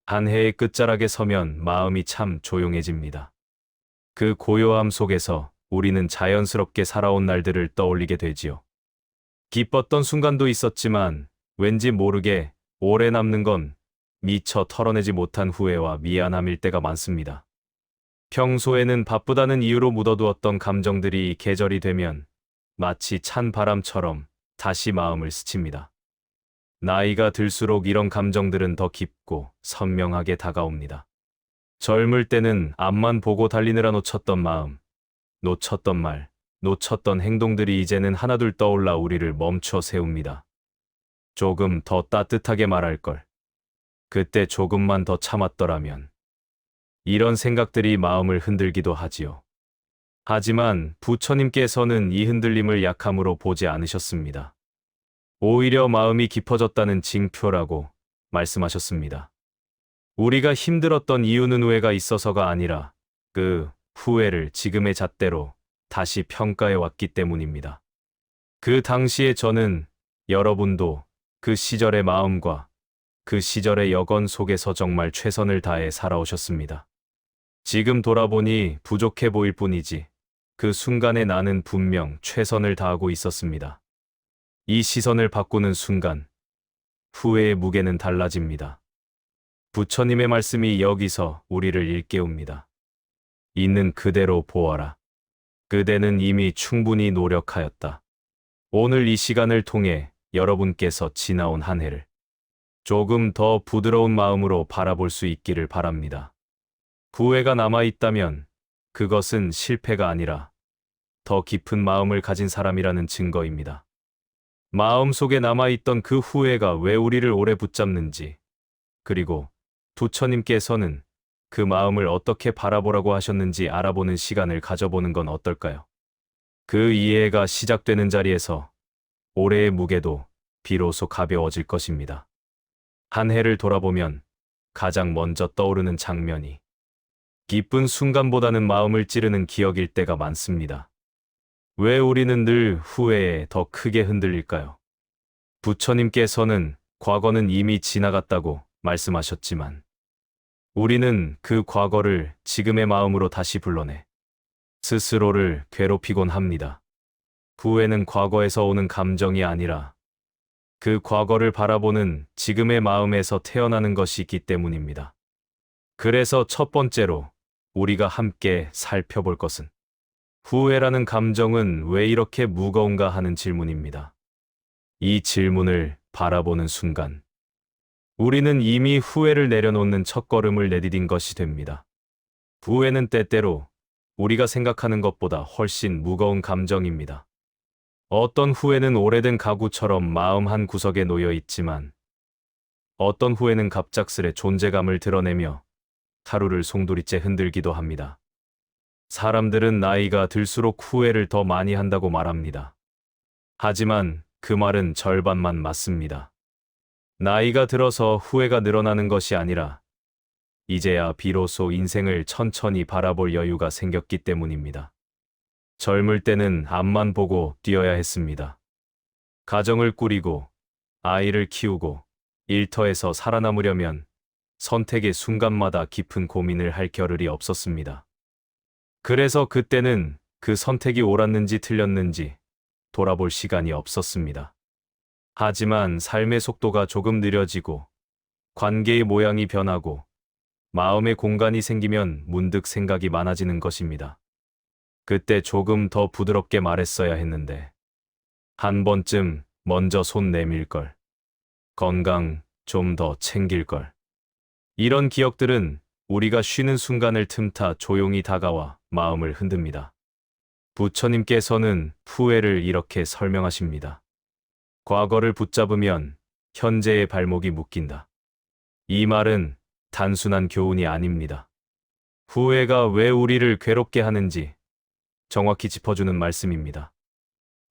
한 해의 끝자락에 서면 마음이 참 조용해집니다. 그 고요함 속에서 우리는 자연스럽게 살아온 날들을 떠올리게 되지요. 기뻤던 순간도 있었지만 왠지 모르게 오래 남는 건 미처 털어내지 못한 후회와 미안함일 때가 많습니다. 평소에는 바쁘다는 이유로 묻어두었던 감정들이 계절이 되면 마치 찬 바람처럼 다시 마음을 스칩니다. 나이가 들수록 이런 감정들은 더 깊고 선명하게 다가옵니다. 젊을 때는 앞만 보고 달리느라 놓쳤던 마음, 놓쳤던 말, 놓쳤던 행동들이 이제는 하나둘 떠올라 우리를 멈춰 세웁니다. 조금 더 따뜻하게 말할 걸. 그때 조금만 더 참았더라면. 이런 생각들이 마음을 흔들기도 하지요. 하지만 부처님께서는 이 흔들림을 약함으로 보지 않으셨습니다. 오히려 마음이 깊어졌다는 징표라고 말씀하셨습니다. 우리가 힘들었던 이유는 후회가 있어서가 아니라 그 후회를 지금의 잣대로 다시 평가해 왔기 때문입니다. 그 당시에 저는 여러분도 그 시절의 마음과 그 시절의 여건 속에서 정말 최선을 다해 살아오셨습니다. 지금 돌아보니 부족해 보일 뿐이지 그 순간에 나는 분명 최선을 다하고 있었습니다. 이 시선을 바꾸는 순간 후회의 무게는 달라집니다. 부처님의 말씀이 여기서 우리를 일깨웁니다. 있는 그대로 보아라. 그대는 이미 충분히 노력하였다. 오늘 이 시간을 통해 여러분께서 지나온 한 해를 조금 더 부드러운 마음으로 바라볼 수 있기를 바랍니다. 후회가 남아있다면 그것은 실패가 아니라 더 깊은 마음을 가진 사람이라는 증거입니다. 마음속에 남아있던 그 후회가 왜 우리를 오래 붙잡는지, 그리고 부처님께서는 그 마음을 어떻게 바라보라고 하셨는지 알아보는 시간을 가져보는 건 어떨까요? 그 이해가 시작되는 자리에서 올해의 무게도 비로소 가벼워질 것입니다. 한 해를 돌아보면 가장 먼저 떠오르는 장면이 기쁜 순간보다는 마음을 찌르는 기억일 때가 많습니다. 왜 우리는 늘 후회에 더 크게 흔들릴까요? 부처님께서는 과거는 이미 지나갔다고 말씀하셨지만 우리는 그 과거를 지금의 마음으로 다시 불러내 스스로를 괴롭히곤 합니다. 후회는 과거에서 오는 감정이 아니라 그 과거를 바라보는 지금의 마음에서 태어나는 것이 있기 때문입니다. 그래서 첫 번째로 우리가 함께 살펴볼 것은 후회라는 감정은 왜 이렇게 무거운가 하는 질문입니다. 이 질문을 바라보는 순간 우리는 이미 후회를 내려놓는 첫걸음을 내디딘 것이 됩니다. 후회는 때때로 우리가 생각하는 것보다 훨씬 무거운 감정입니다. 어떤 후회는 오래된 가구처럼 마음 한 구석에 놓여 있지만 어떤 후회는 갑작스레 존재감을 드러내며 하루를 송두리째 흔들기도 합니다. 사람들은 나이가 들수록 후회를 더 많이 한다고 말합니다. 하지만 그 말은 절반만 맞습니다. 나이가 들어서 후회가 늘어나는 것이 아니라 이제야 비로소 인생을 천천히 바라볼 여유가 생겼기 때문입니다. 젊을 때는 앞만 보고 뛰어야 했습니다. 가정을 꾸리고 아이를 키우고 일터에서 살아남으려면 선택의 순간마다 깊은 고민을 할 겨를이 없었습니다. 그래서 그때는 그 선택이 옳았는지 틀렸는지 돌아볼 시간이 없었습니다. 하지만 삶의 속도가 조금 느려지고 관계의 모양이 변하고 마음의 공간이 생기면 문득 생각이 많아지는 것입니다. 그때 조금 더 부드럽게 말했어야 했는데 한 번쯤 먼저 손 내밀 걸. 건강 좀 더 챙길 걸. 이런 기억들은 우리가 쉬는 순간을 틈타 조용히 다가와 마음을 흔듭니다. 부처님께서는 후회를 이렇게 설명하십니다. 과거를 붙잡으면 현재의 발목이 묶인다. 이 말은 단순한 교훈이 아닙니다. 후회가 왜 우리를 괴롭게 하는지 정확히 짚어주는 말씀입니다.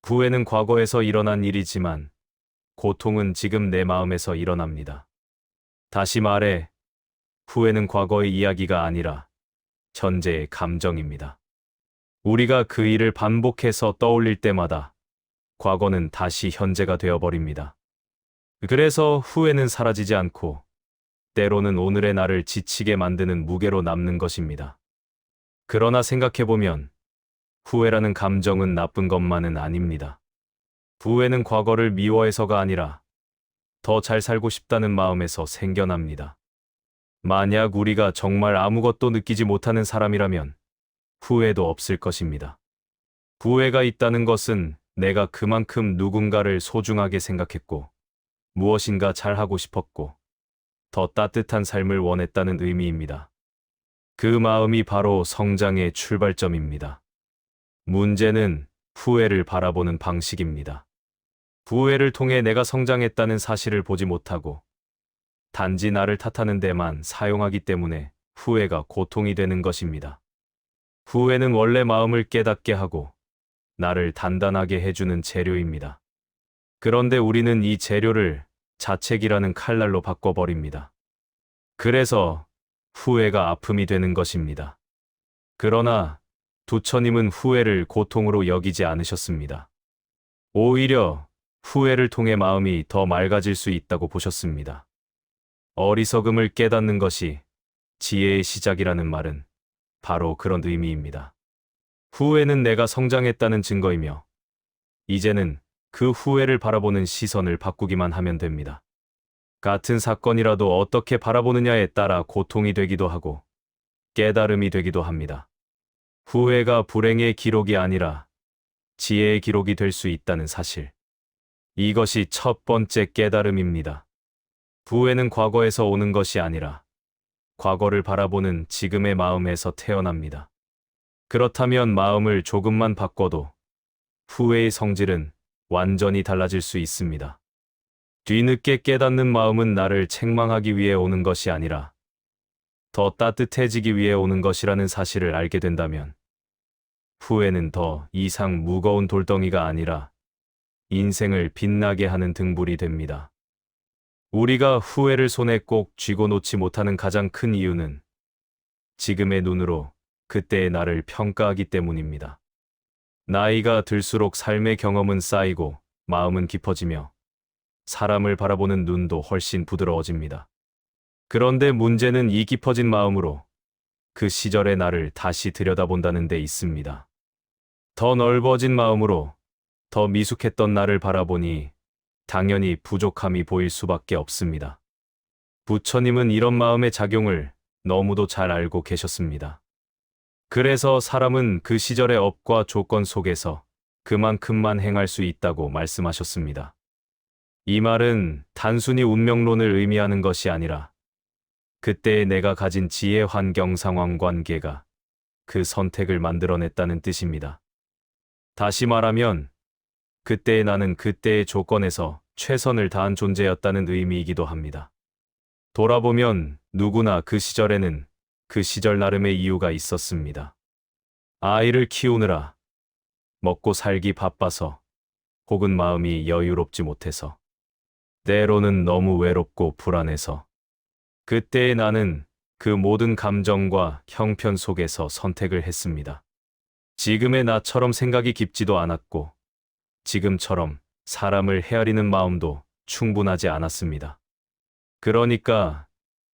후회는 과거에서 일어난 일이지만 고통은 지금 내 마음에서 일어납니다. 다시 말해, 후회는 과거의 이야기가 아니라 현재의 감정입니다. 우리가 그 일을 반복해서 떠올릴 때마다 과거는 다시 현재가 되어버립니다. 그래서 후회는 사라지지 않고 때로는 오늘의 나를 지치게 만드는 무게로 남는 것입니다. 그러나 생각해보면 후회라는 감정은 나쁜 것만은 아닙니다. 후회는 과거를 미워해서가 아니라 더 잘 살고 싶다는 마음에서 생겨납니다. 만약 우리가 정말 아무것도 느끼지 못하는 사람이라면 후회도 없을 것입니다. 후회가 있다는 것은 내가 그만큼 누군가를 소중하게 생각했고 무엇인가 잘하고 싶었고 더 따뜻한 삶을 원했다는 의미입니다. 그 마음이 바로 성장의 출발점입니다. 문제는 후회를 바라보는 방식입니다. 후회를 통해 내가 성장했다는 사실을 보지 못하고 단지 나를 탓하는 데만 사용하기 때문에 후회가 고통이 되는 것입니다. 후회는 원래 마음을 깨닫게 하고 나를 단단하게 해주는 재료입니다. 그런데 우리는 이 재료를 자책이라는 칼날로 바꿔버립니다. 그래서 후회가 아픔이 되는 것입니다. 그러나 부처님은 후회를 고통으로 여기지 않으셨습니다. 오히려 후회를 통해 마음이 더 맑아질 수 있다고 보셨습니다. 어리석음을 깨닫는 것이 지혜의 시작이라는 말은 바로 그런 의미입니다. 후회는 내가 성장했다는 증거이며 이제는 그 후회를 바라보는 시선을 바꾸기만 하면 됩니다. 같은 사건이라도 어떻게 바라보느냐에 따라 고통이 되기도 하고 깨달음이 되기도 합니다. 후회가 불행의 기록이 아니라 지혜의 기록이 될 수 있다는 사실. 이것이 첫 번째 깨달음입니다. 후회는 과거에서 오는 것이 아니라 과거를 바라보는 지금의 마음에서 태어납니다. 그렇다면 마음을 조금만 바꿔도 후회의 성질은 완전히 달라질 수 있습니다. 뒤늦게 깨닫는 마음은 나를 책망하기 위해 오는 것이 아니라 더 따뜻해지기 위해 오는 것이라는 사실을 알게 된다면 후회는 더 이상 무거운 돌덩이가 아니라 인생을 빛나게 하는 등불이 됩니다. 우리가 후회를 손에 꼭 쥐고 놓지 못하는 가장 큰 이유는 지금의 눈으로 그때의 나를 평가하기 때문입니다. 나이가 들수록 삶의 경험은 쌓이고 마음은 깊어지며 사람을 바라보는 눈도 훨씬 부드러워집니다. 그런데 문제는 이 깊어진 마음으로 그 시절의 나를 다시 들여다본다는 데 있습니다. 더 넓어진 마음으로 더 미숙했던 나를 바라보니 당연히 부족함이 보일 수밖에 없습니다. 부처님은 이런 마음의 작용을 너무도 잘 알고 계셨습니다. 그래서 사람은 그 시절의 업과 조건 속에서 그만큼만 행할 수 있다고 말씀하셨습니다. 이 말은 단순히 운명론을 의미하는 것이 아니라 그때의 내가 가진 지혜, 환경, 상황, 관계가 그 선택을 만들어냈다는 뜻입니다. 다시 말하면 그때의 나는 그때의 조건에서 최선을 다한 존재였다는 의미이기도 합니다. 돌아보면 누구나 그 시절에는 그 시절 나름의 이유가 있었습니다. 아이를 키우느라, 먹고 살기 바빠서, 혹은 마음이 여유롭지 못해서, 때로는 너무 외롭고 불안해서, 그때의 나는 그 모든 감정과 형편 속에서 선택을 했습니다. 지금의 나처럼 생각이 깊지도 않았고, 지금처럼 사람을 헤아리는 마음도 충분하지 않았습니다. 그러니까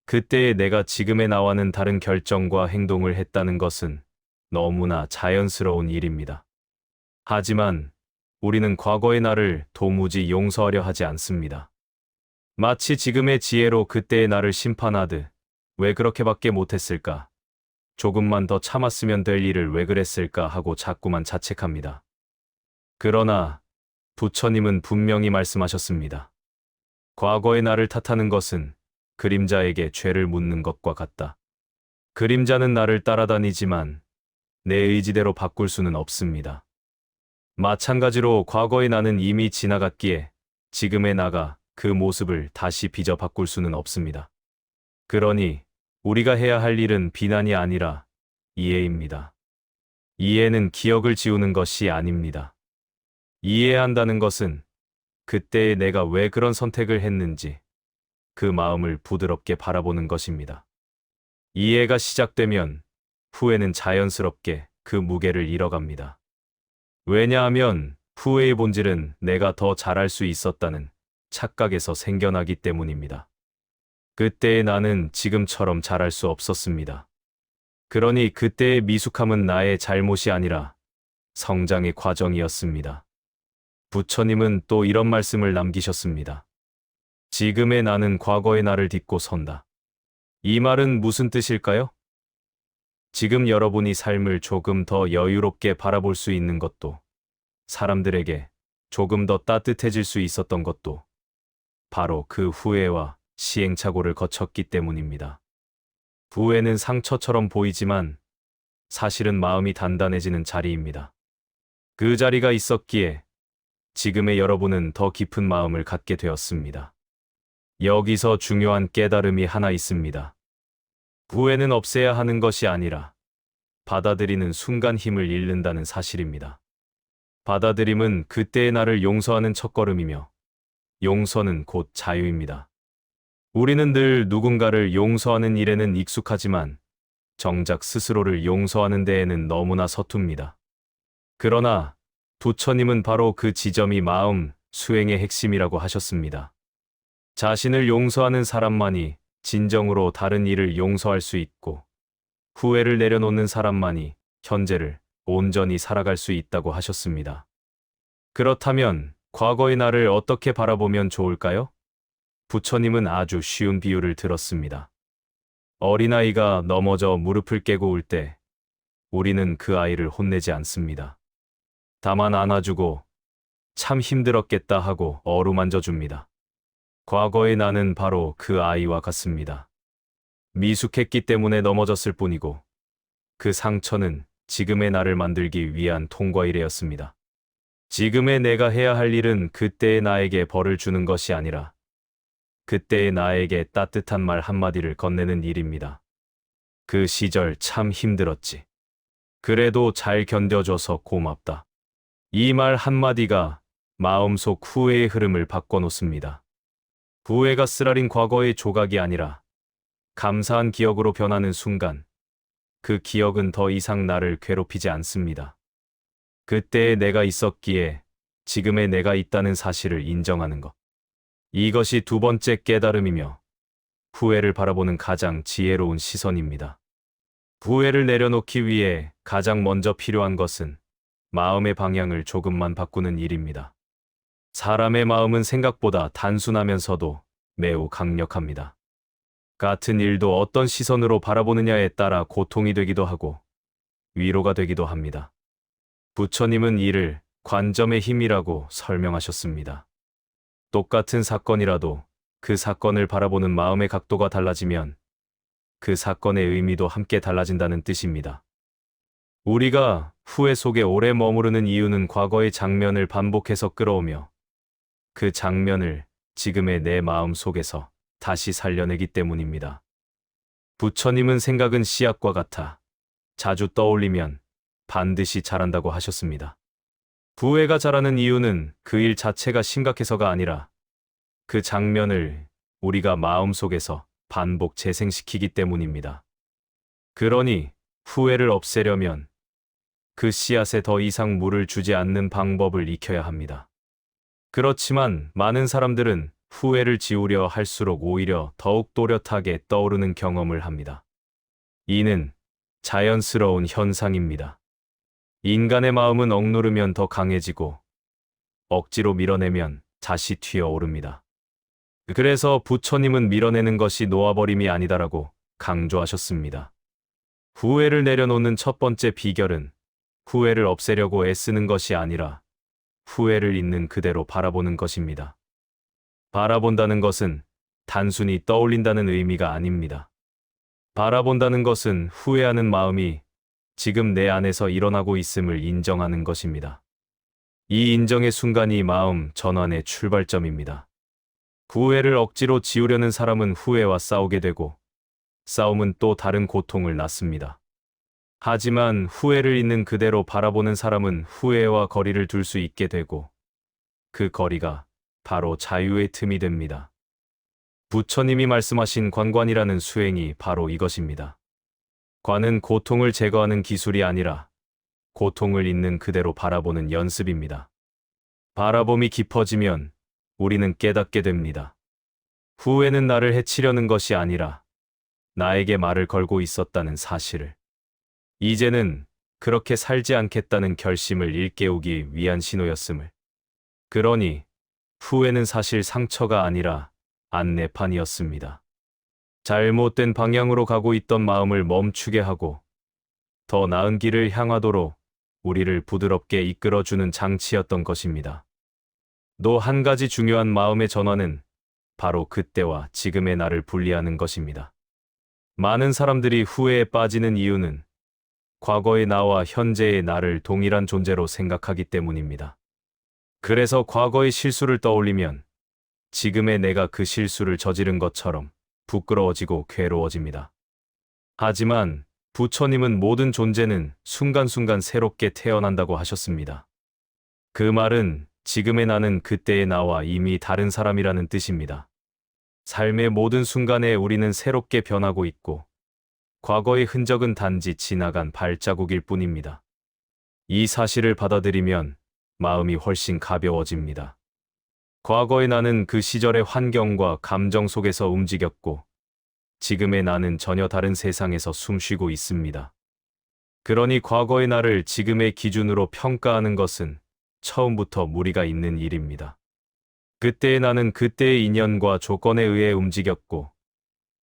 그때의 내가 지금의 나와는 다른 결정과 행동을 했다는 것은 너무나 자연스러운 일입니다. 하지만 우리는 과거의 나를 도무지 용서하려 하지 않습니다. 마치 지금의 지혜로 그때의 나를 심판하듯 왜 그렇게밖에 못했을까? 조금만 더 참았으면 될 일을 왜 그랬을까 하고 자꾸만 자책합니다. 그러나 부처님은 분명히 말씀하셨습니다. 과거의 나를 탓하는 것은 그림자에게 죄를 묻는 것과 같다. 그림자는 나를 따라다니지만 내 의지대로 바꿀 수는 없습니다. 마찬가지로 과거의 나는 이미 지나갔기에 지금의 나가 그 모습을 다시 빚어 바꿀 수는 없습니다. 그러니 우리가 해야 할 일은 비난이 아니라 이해입니다. 이해는 기억을 지우는 것이 아닙니다. 이해한다는 것은 그때의 내가 왜 그런 선택을 했는지 그 마음을 부드럽게 바라보는 것입니다. 이해가 시작되면 후회는 자연스럽게 그 무게를 잃어갑니다. 왜냐하면 후회의 본질은 내가 더 잘할 수 있었다는 착각에서 생겨나기 때문입니다. 그때의 나는 지금처럼 잘할 수 없었습니다. 그러니 그때의 미숙함은 나의 잘못이 아니라 성장의 과정이었습니다. 부처님은 또 이런 말씀을 남기셨습니다. 지금의 나는 과거의 나를 딛고 선다. 이 말은 무슨 뜻일까요? 지금 여러분이 삶을 조금 더 여유롭게 바라볼 수 있는 것도, 사람들에게 조금 더 따뜻해질 수 있었던 것도 바로 그 후회와 시행착오를 거쳤기 때문입니다. 후회는 상처처럼 보이지만 사실은 마음이 단단해지는 자리입니다. 그 자리가 있었기에 지금의 여러분은 더 깊은 마음을 갖게 되었습니다. 여기서 중요한 깨달음이 하나 있습니다. 후회는 없애야 하는 것이 아니라 받아들이는 순간 힘을 잃는다는 사실입니다. 받아들임은 그때의 나를 용서하는 첫걸음이며 용서는 곧 자유입니다. 우리는 늘 누군가를 용서하는 일에는 익숙하지만 정작 스스로를 용서하는 데에는 너무나 서툽니다. 그러나 부처님은 바로 그 지점이 마음 수행의 핵심이라고 하셨습니다. 자신을 용서하는 사람만이 진정으로 다른 이를 용서할 수 있고 후회를 내려놓는 사람만이 현재를 온전히 살아갈 수 있다고 하셨습니다. 그렇다면 과거의 나를 어떻게 바라보면 좋을까요? 부처님은 아주 쉬운 비유를 들었습니다. 어린아이가 넘어져 무릎을 깨고 울 때 우리는 그 아이를 혼내지 않습니다. 다만 안아주고 참 힘들었겠다 하고 어루만져 줍니다. 과거의 나는 바로 그 아이와 같습니다. 미숙했기 때문에 넘어졌을 뿐이고 그 상처는 지금의 나를 만들기 위한 통과이래였습니다. 지금의 내가 해야 할 일은 그때의 나에게 벌을 주는 것이 아니라 그때의 나에게 따뜻한 말 한마디를 건네는 일입니다. 그 시절 참 힘들었지. 그래도 잘 견뎌줘서 고맙다. 이 말 한마디가 마음속 후회의 흐름을 바꿔놓습니다. 후회가 쓰라린 과거의 조각이 아니라 감사한 기억으로 변하는 순간 그 기억은 더 이상 나를 괴롭히지 않습니다. 그때의 내가 있었기에 지금의 내가 있다는 사실을 인정하는 것. 이것이 두 번째 깨달음이며 후회를 바라보는 가장 지혜로운 시선입니다. 후회를 내려놓기 위해 가장 먼저 필요한 것은 마음의 방향을 조금만 바꾸는 일입니다. 사람의 마음은 생각보다 단순하면서도 매우 강력합니다. 같은 일도 어떤 시선으로 바라보느냐에 따라 고통이 되기도 하고 위로가 되기도 합니다. 부처님은 이를 관점의 힘이라고 설명하셨습니다. 똑같은 사건이라도 그 사건을 바라보는 마음의 각도가 달라지면 그 사건의 의미도 함께 달라진다는 뜻입니다. 우리가 후회 속에 오래 머무르는 이유는 과거의 장면을 반복해서 끌어오며 그 장면을 지금의 내 마음 속에서 다시 살려내기 때문입니다. 부처님은 생각은 씨앗과 같아 자주 떠올리면 반드시 자란다고 하셨습니다. 후회가 자라는 이유는 그 일 자체가 심각해서가 아니라 그 장면을 우리가 마음속에서 반복 재생시키기 때문입니다. 그러니 후회를 없애려면 그 씨앗에 더 이상 물을 주지 않는 방법을 익혀야 합니다. 그렇지만 많은 사람들은 후회를 지우려 할수록 오히려 더욱 또렷하게 떠오르는 경험을 합니다. 이는 자연스러운 현상입니다. 인간의 마음은 억누르면 더 강해지고 억지로 밀어내면 다시 튀어오릅니다. 그래서 부처님은 밀어내는 것이 놓아버림이 아니다라고 강조하셨습니다. 후회를 내려놓는 첫 번째 비결은 후회를 없애려고 애쓰는 것이 아니라 후회를 있는 그대로 바라보는 것입니다. 바라본다는 것은 단순히 떠올린다는 의미가 아닙니다. 바라본다는 것은 후회하는 마음이 지금 내 안에서 일어나고 있음을 인정하는 것입니다. 이 인정의 순간이 마음 전환의 출발점입니다. 후회를 억지로 지우려는 사람은 후회와 싸우게 되고 싸움은 또 다른 고통을 낳습니다. 하지만 후회를 있는 그대로 바라보는 사람은 후회와 거리를 둘 수 있게 되고 그 거리가 바로 자유의 틈이 됩니다. 부처님이 말씀하신 관관이라는 수행이 바로 이것입니다. 관은 고통을 제거하는 기술이 아니라 고통을 있는 그대로 바라보는 연습입니다. 바라봄이 깊어지면 우리는 깨닫게 됩니다. 후회는 나를 해치려는 것이 아니라 나에게 말을 걸고 있었다는 사실을. 이제는 그렇게 살지 않겠다는 결심을 일깨우기 위한 신호였음을. 그러니 후회는 사실 상처가 아니라 안내판이었습니다. 잘못된 방향으로 가고 있던 마음을 멈추게 하고 더 나은 길을 향하도록 우리를 부드럽게 이끌어주는 장치였던 것입니다. 또 한 가지 중요한 마음의 전환은 바로 그때와 지금의 나를 분리하는 것입니다. 많은 사람들이 후회에 빠지는 이유는 과거의 나와 현재의 나를 동일한 존재로 생각하기 때문입니다. 그래서 과거의 실수를 떠올리면 지금의 내가 그 실수를 저지른 것처럼 부끄러워지고 괴로워집니다. 하지만 부처님은 모든 존재는 순간순간 새롭게 태어난다고 하셨습니다. 그 말은 지금의 나는 그때의 나와 이미 다른 사람이라는 뜻입니다. 삶의 모든 순간에 우리는 새롭게 변하고 있고 과거의 흔적은 단지 지나간 발자국일 뿐입니다. 이 사실을 받아들이면 마음이 훨씬 가벼워집니다. 과거의 나는 그 시절의 환경과 감정 속에서 움직였고 지금의 나는 전혀 다른 세상에서 숨쉬고 있습니다. 그러니 과거의 나를 지금의 기준으로 평가하는 것은 처음부터 무리가 있는 일입니다. 그때의 나는 그때의 인연과 조건에 의해 움직였고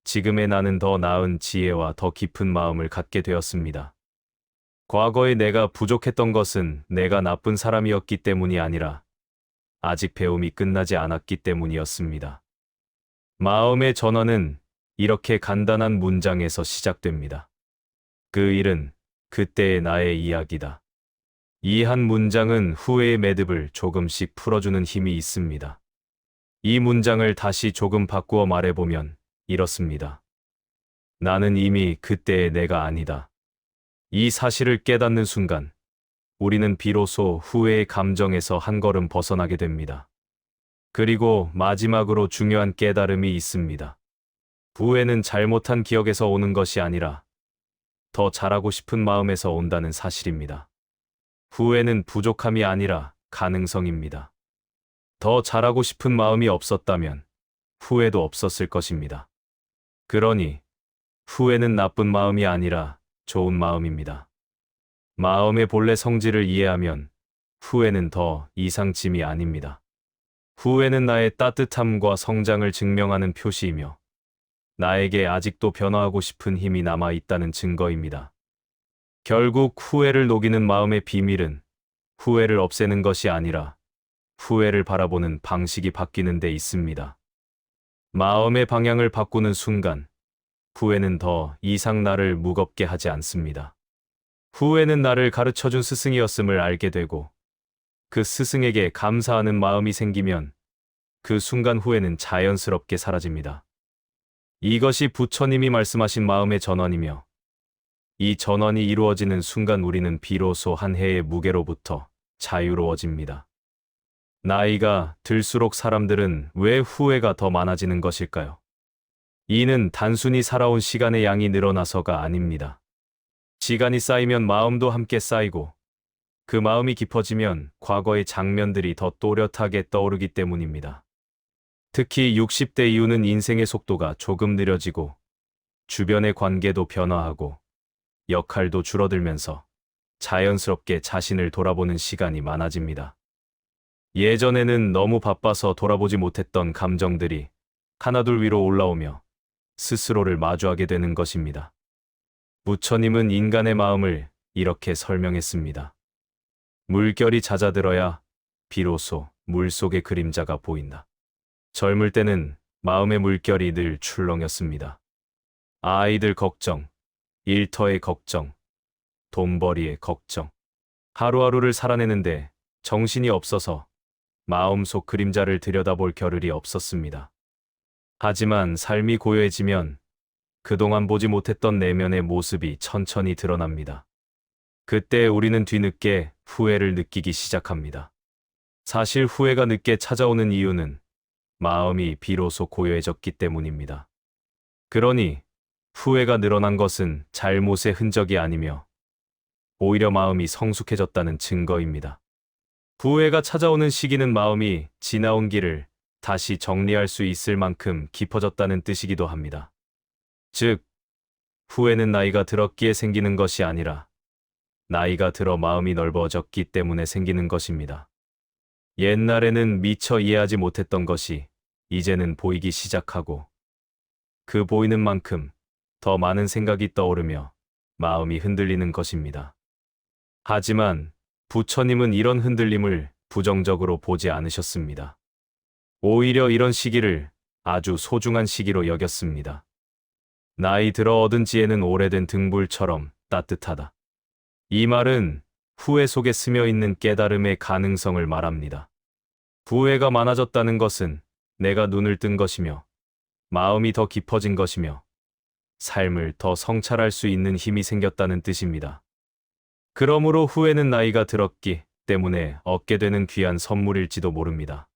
지금의 나는 더 나은 지혜와 더 깊은 마음을 갖게 되었습니다. 과거의 내가 부족했던 것은 내가 나쁜 사람이었기 때문이 아니라 아직 배움이 끝나지 않았기 때문이었습니다. 마음의 전환은 이렇게 간단한 문장에서 시작됩니다. 그 일은 그때의 나의 이야기다. 이 한 문장은 후회의 매듭을 조금씩 풀어주는 힘이 있습니다. 이 문장을 다시 조금 바꾸어 말해보면 이렇습니다. 나는 이미 그때의 내가 아니다. 이 사실을 깨닫는 순간 우리는 비로소 후회의 감정에서 한 걸음 벗어나게 됩니다. 그리고 마지막으로 중요한 깨달음이 있습니다. 후회는 잘못한 기억에서 오는 것이 아니라 더 잘하고 싶은 마음에서 온다는 사실입니다. 후회는 부족함이 아니라 가능성입니다. 더 잘하고 싶은 마음이 없었다면 후회도 없었을 것입니다. 그러니 후회는 나쁜 마음이 아니라 좋은 마음입니다. 마음의 본래 성질을 이해하면 후회는 더 이상짐이 아닙니다. 후회는 나의 따뜻함과 성장을 증명하는 표시이며 나에게 아직도 변화하고 싶은 힘이 남아 있다는 증거입니다. 결국 후회를 녹이는 마음의 비밀은 후회를 없애는 것이 아니라 후회를 바라보는 방식이 바뀌는 데 있습니다. 마음의 방향을 바꾸는 순간 후회는 더 이상 나를 무겁게 하지 않습니다. 후회는 나를 가르쳐준 스승이었음을 알게 되고 그 스승에게 감사하는 마음이 생기면 그 순간 후회는 자연스럽게 사라집니다. 이것이 부처님이 말씀하신 마음의 전환이며 이 전환이 이루어지는 순간 우리는 비로소 한 해의 무게로부터 자유로워집니다. 나이가 들수록 사람들은 왜 후회가 더 많아지는 것일까요? 이는 단순히 살아온 시간의 양이 늘어나서가 아닙니다. 시간이 쌓이면 마음도 함께 쌓이고 그 마음이 깊어지면 과거의 장면들이 더 또렷하게 떠오르기 때문입니다. 특히 60대 이후는 인생의 속도가 조금 느려지고 주변의 관계도 변화하고 역할도 줄어들면서 자연스럽게 자신을 돌아보는 시간이 많아집니다. 예전에는 너무 바빠서 돌아보지 못했던 감정들이 하나둘 위로 올라오며 스스로를 마주하게 되는 것입니다. 부처님은 인간의 마음을 이렇게 설명했습니다. 물결이 잦아들어야 비로소 물속의 그림자가 보인다. 젊을 때는 마음의 물결이 늘 출렁였습니다. 아이들 걱정, 일터의 걱정, 돈벌이의 걱정. 하루하루를 살아내는데 정신이 없어서 마음속 그림자를 들여다볼 겨를이 없었습니다. 하지만 삶이 고요해지면 그동안 보지 못했던 내면의 모습이 천천히 드러납니다. 그때 우리는 뒤늦게 후회를 느끼기 시작합니다. 사실 후회가 늦게 찾아오는 이유는 마음이 비로소 고요해졌기 때문입니다. 그러니 후회가 늘어난 것은 잘못의 흔적이 아니며 오히려 마음이 성숙해졌다는 증거입니다. 후회가 찾아오는 시기는 마음이 지나온 길을 다시 정리할 수 있을 만큼 깊어졌다는 뜻이기도 합니다. 즉, 후회는 나이가 들었기에 생기는 것이 아니라 나이가 들어 마음이 넓어졌기 때문에 생기는 것입니다. 옛날에는 미처 이해하지 못했던 것이 이제는 보이기 시작하고 그 보이는 만큼 더 많은 생각이 떠오르며 마음이 흔들리는 것입니다. 하지만 부처님은 이런 흔들림을 부정적으로 보지 않으셨습니다. 오히려 이런 시기를 아주 소중한 시기로 여겼습니다. 나이 들어 얻은 지혜는 오래된 등불처럼 따뜻하다. 이 말은 후회 속에 스며 있는 깨달음의 가능성을 말합니다. 후회가 많아졌다는 것은 내가 눈을 뜬 것이며 마음이 더 깊어진 것이며 삶을 더 성찰할 수 있는 힘이 생겼다는 뜻입니다. 그러므로 후회는 나이가 들었기 때문에 얻게 되는 귀한 선물일지도 모릅니다.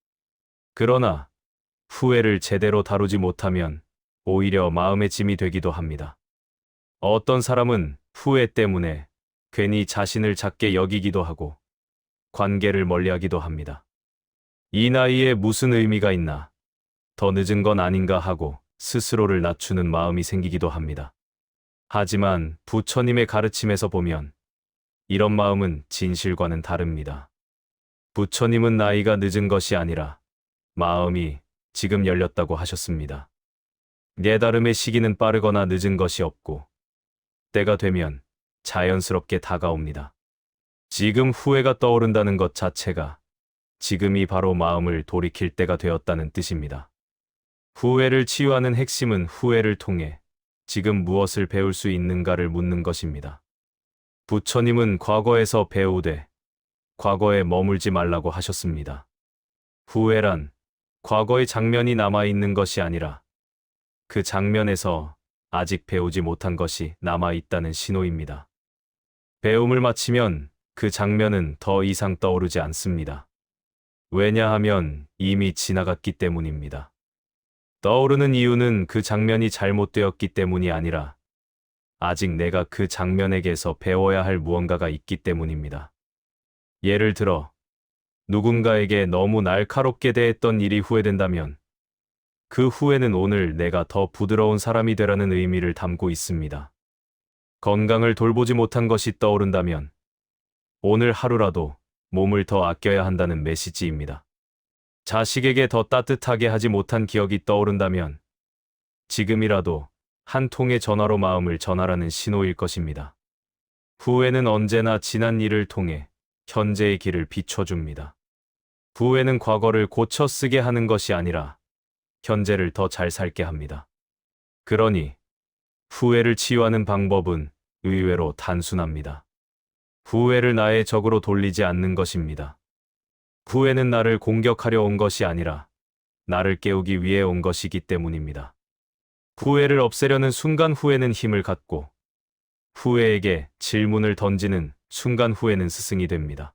그러나 후회를 제대로 다루지 못하면 오히려 마음의 짐이 되기도 합니다. 어떤 사람은 후회 때문에 괜히 자신을 작게 여기기도 하고 관계를 멀리하기도 합니다. 이 나이에 무슨 의미가 있나? 더 늦은 건 아닌가 하고 스스로를 낮추는 마음이 생기기도 합니다. 하지만 부처님의 가르침에서 보면 이런 마음은 진실과는 다릅니다. 부처님은 나이가 늦은 것이 아니라 마음이 지금 열렸다고 하셨습니다. 깨달음의 시기는 빠르거나 늦은 것이 없고 때가 되면 자연스럽게 다가옵니다. 지금 후회가 떠오른다는 것 자체가 지금이 바로 마음을 돌이킬 때가 되었다는 뜻입니다. 후회를 치유하는 핵심은 후회를 통해 지금 무엇을 배울 수 있는가를 묻는 것입니다. 부처님은 과거에서 배우되 과거에 머물지 말라고 하셨습니다. 후회란 과거의 장면이 남아있는 것이 아니라 그 장면에서 아직 배우지 못한 것이 남아있다는 신호입니다. 배움을 마치면 그 장면은 더 이상 떠오르지 않습니다. 왜냐하면 이미 지나갔기 때문입니다. 떠오르는 이유는 그 장면이 잘못되었기 때문이 아니라 아직 내가 그 장면에게서 배워야 할 무언가가 있기 때문입니다. 예를 들어 누군가에게 너무 날카롭게 대했던 일이 후회된다면 그 후회는 오늘 내가 더 부드러운 사람이 되라는 의미를 담고 있습니다. 건강을 돌보지 못한 것이 떠오른다면 오늘 하루라도 몸을 더 아껴야 한다는 메시지입니다. 자식에게 더 따뜻하게 하지 못한 기억이 떠오른다면 지금이라도 한 통의 전화로 마음을 전하라는 신호일 것입니다. 후회는 언제나 지난 일을 통해 현재의 길을 비춰줍니다. 후회는 과거를 고쳐 쓰게 하는 것이 아니라 현재를 더 잘 살게 합니다. 그러니 후회를 치유하는 방법은 의외로 단순합니다. 후회를 나의 적으로 돌리지 않는 것입니다. 후회는 나를 공격하려 온 것이 아니라 나를 깨우기 위해 온 것이기 때문입니다. 후회를 없애려는 순간 후회는 힘을 갖고 후회에게 질문을 던지는 순간 후회는 스승이 됩니다.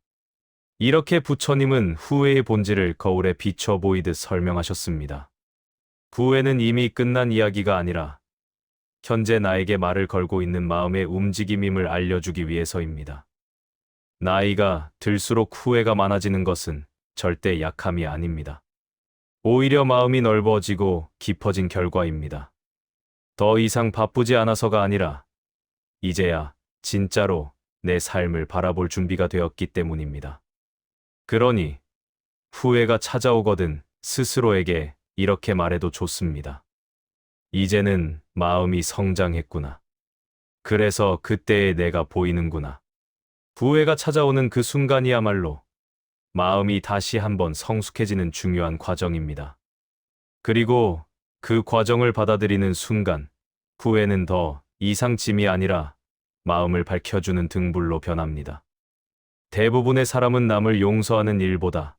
이렇게 부처님은 후회의 본질을 거울에 비춰 보이듯 설명하셨습니다. 후회는 이미 끝난 이야기가 아니라 현재 나에게 말을 걸고 있는 마음의 움직임임을 알려주기 위해서입니다. 나이가 들수록 후회가 많아지는 것은 절대 약함이 아닙니다. 오히려 마음이 넓어지고 깊어진 결과입니다. 더 이상 바쁘지 않아서가 아니라 이제야 진짜로 내 삶을 바라볼 준비가 되었기 때문입니다. 그러니 후회가 찾아오거든 스스로에게 이렇게 말해도 좋습니다. 이제는 마음이 성장했구나. 그래서 그때의 내가 보이는구나. 후회가 찾아오는 그 순간이야말로 마음이 다시 한번 성숙해지는 중요한 과정입니다. 그리고 그 과정을 받아들이는 순간 후회는 더 이상 짐이 아니라 마음을 밝혀주는 등불로 변합니다. 대부분의 사람은 남을 용서하는 일보다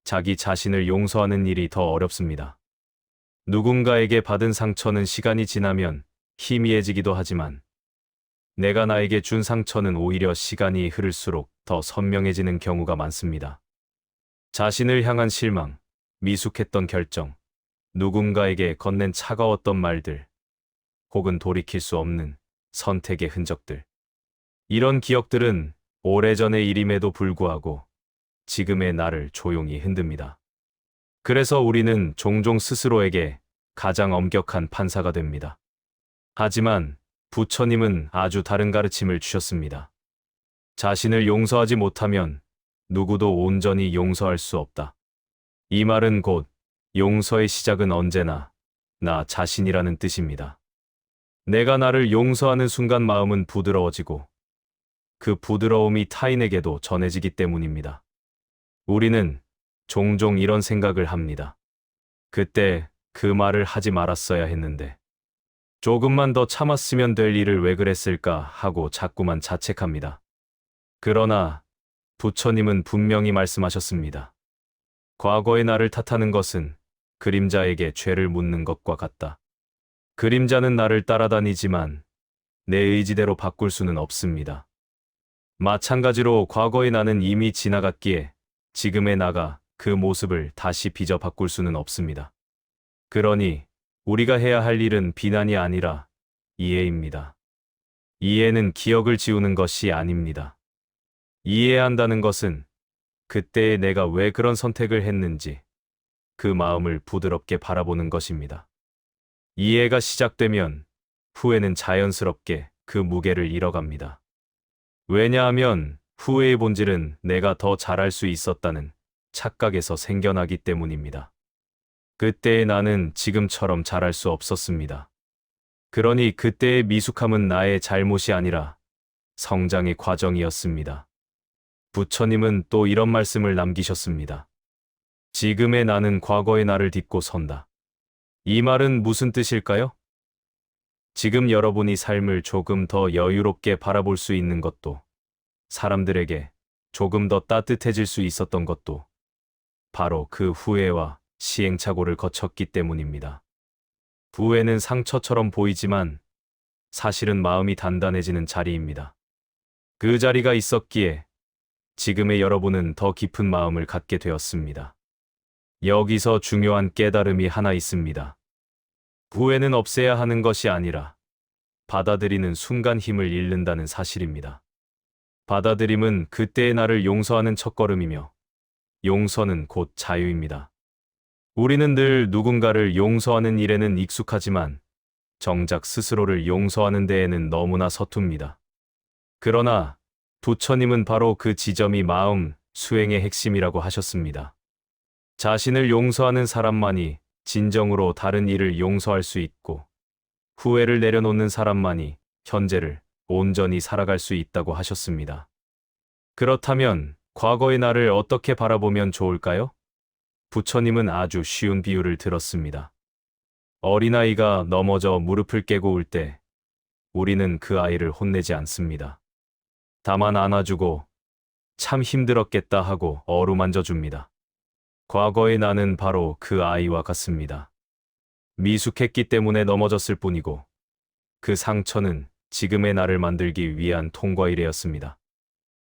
자기 자신을 용서하는 일이 더 어렵습니다. 누군가에게 받은 상처는 시간이 지나면 희미해지기도 하지만 내가 나에게 준 상처는 오히려 시간이 흐를수록 더 선명해지는 경우가 많습니다. 자신을 향한 실망, 미숙했던 결정, 누군가에게 건넨 차가웠던 말들, 혹은 돌이킬 수 없는 선택의 흔적들. 이런 기억들은 오래전의 일임에도 불구하고 지금의 나를 조용히 흔듭니다. 그래서 우리는 종종 스스로에게 가장 엄격한 판사가 됩니다. 하지만 부처님은 아주 다른 가르침을 주셨습니다. 자신을 용서하지 못하면 누구도 온전히 용서할 수 없다. 이 말은 곧 용서의 시작은 언제나 나 자신이라는 뜻입니다. 내가 나를 용서하는 순간 마음은 부드러워지고 그 부드러움이 타인에게도 전해지기 때문입니다. 우리는 종종 이런 생각을 합니다. 그때 그 말을 하지 말았어야 했는데, 조금만 더 참았으면 될 일을 왜 그랬을까 하고 자꾸만 자책합니다. 그러나 부처님은 분명히 말씀하셨습니다. 과거의 나를 탓하는 것은 그림자에게 죄를 묻는 것과 같다. 그림자는 나를 따라다니지만 내 의지대로 바꿀 수는 없습니다. 마찬가지로 과거의 나는 이미 지나갔기에 지금의 나가 그 모습을 다시 빚어 바꿀 수는 없습니다. 그러니 우리가 해야 할 일은 비난이 아니라 이해입니다. 이해는 기억을 지우는 것이 아닙니다. 이해한다는 것은 그때의 내가 왜 그런 선택을 했는지 그 마음을 부드럽게 바라보는 것입니다. 이해가 시작되면 후회는 자연스럽게 그 무게를 잃어갑니다. 왜냐하면 후회의 본질은 내가 더 잘할 수 있었다는 착각에서 생겨나기 때문입니다. 그때의 나는 지금처럼 잘할 수 없었습니다. 그러니 그때의 미숙함은 나의 잘못이 아니라 성장의 과정이었습니다. 부처님은 또 이런 말씀을 남기셨습니다. 지금의 나는 과거의 나를 딛고 선다. 이 말은 무슨 뜻일까요? 지금 여러분이 삶을 조금 더 여유롭게 바라볼 수 있는 것도, 사람들에게 조금 더 따뜻해질 수 있었던 것도 바로 그 후회와 시행착오를 거쳤기 때문입니다. 후회는 상처처럼 보이지만 사실은 마음이 단단해지는 자리입니다. 그 자리가 있었기에 지금의 여러분은 더 깊은 마음을 갖게 되었습니다. 여기서 중요한 깨달음이 하나 있습니다. 후회는 없애야 하는 것이 아니라 받아들이는 순간 힘을 잃는다는 사실입니다. 받아들임은 그때의 나를 용서하는 첫걸음이며 용서는 곧 자유입니다. 우리는 늘 누군가를 용서하는 일에는 익숙하지만 정작 스스로를 용서하는 데에는 너무나 서툽니다. 그러나 부처님은 바로 그 지점이 마음 수행의 핵심이라고 하셨습니다. 자신을 용서하는 사람만이 진정으로 다른 이를 용서할 수 있고 후회를 내려놓는 사람만이 현재를 온전히 살아갈 수 있다고 하셨습니다. 그렇다면 과거의 나를 어떻게 바라보면 좋을까요? 부처님은 아주 쉬운 비유를 들었습니다. 어린아이가 넘어져 무릎을 깨고 울 때 우리는 그 아이를 혼내지 않습니다. 다만 안아주고 참 힘들었겠다 하고 어루만져 줍니다. 과거의 나는 바로 그 아이와 같습니다. 미숙했기 때문에 넘어졌을 뿐이고 그 상처는 지금의 나를 만들기 위한 통과이래였습니다.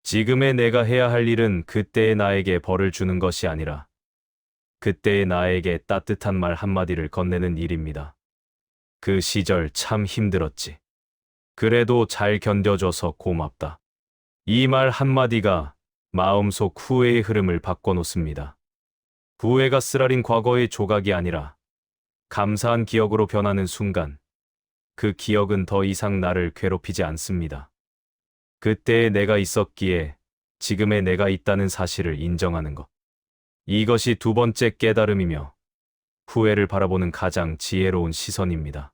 지금의 내가 해야 할 일은 그때의 나에게 벌을 주는 것이 아니라 그때의 나에게 따뜻한 말 한마디를 건네는 일입니다. 그 시절 참 힘들었지. 그래도 잘 견뎌줘서 고맙다. 이 말 한마디가 마음속 후회의 흐름을 바꿔놓습니다. 후회가 쓰라린 과거의 조각이 아니라 감사한 기억으로 변하는 순간 그 기억은 더 이상 나를 괴롭히지 않습니다. 그때의 내가 있었기에 지금의 내가 있다는 사실을 인정하는 것. 이것이 두 번째 깨달음이며 후회를 바라보는 가장 지혜로운 시선입니다.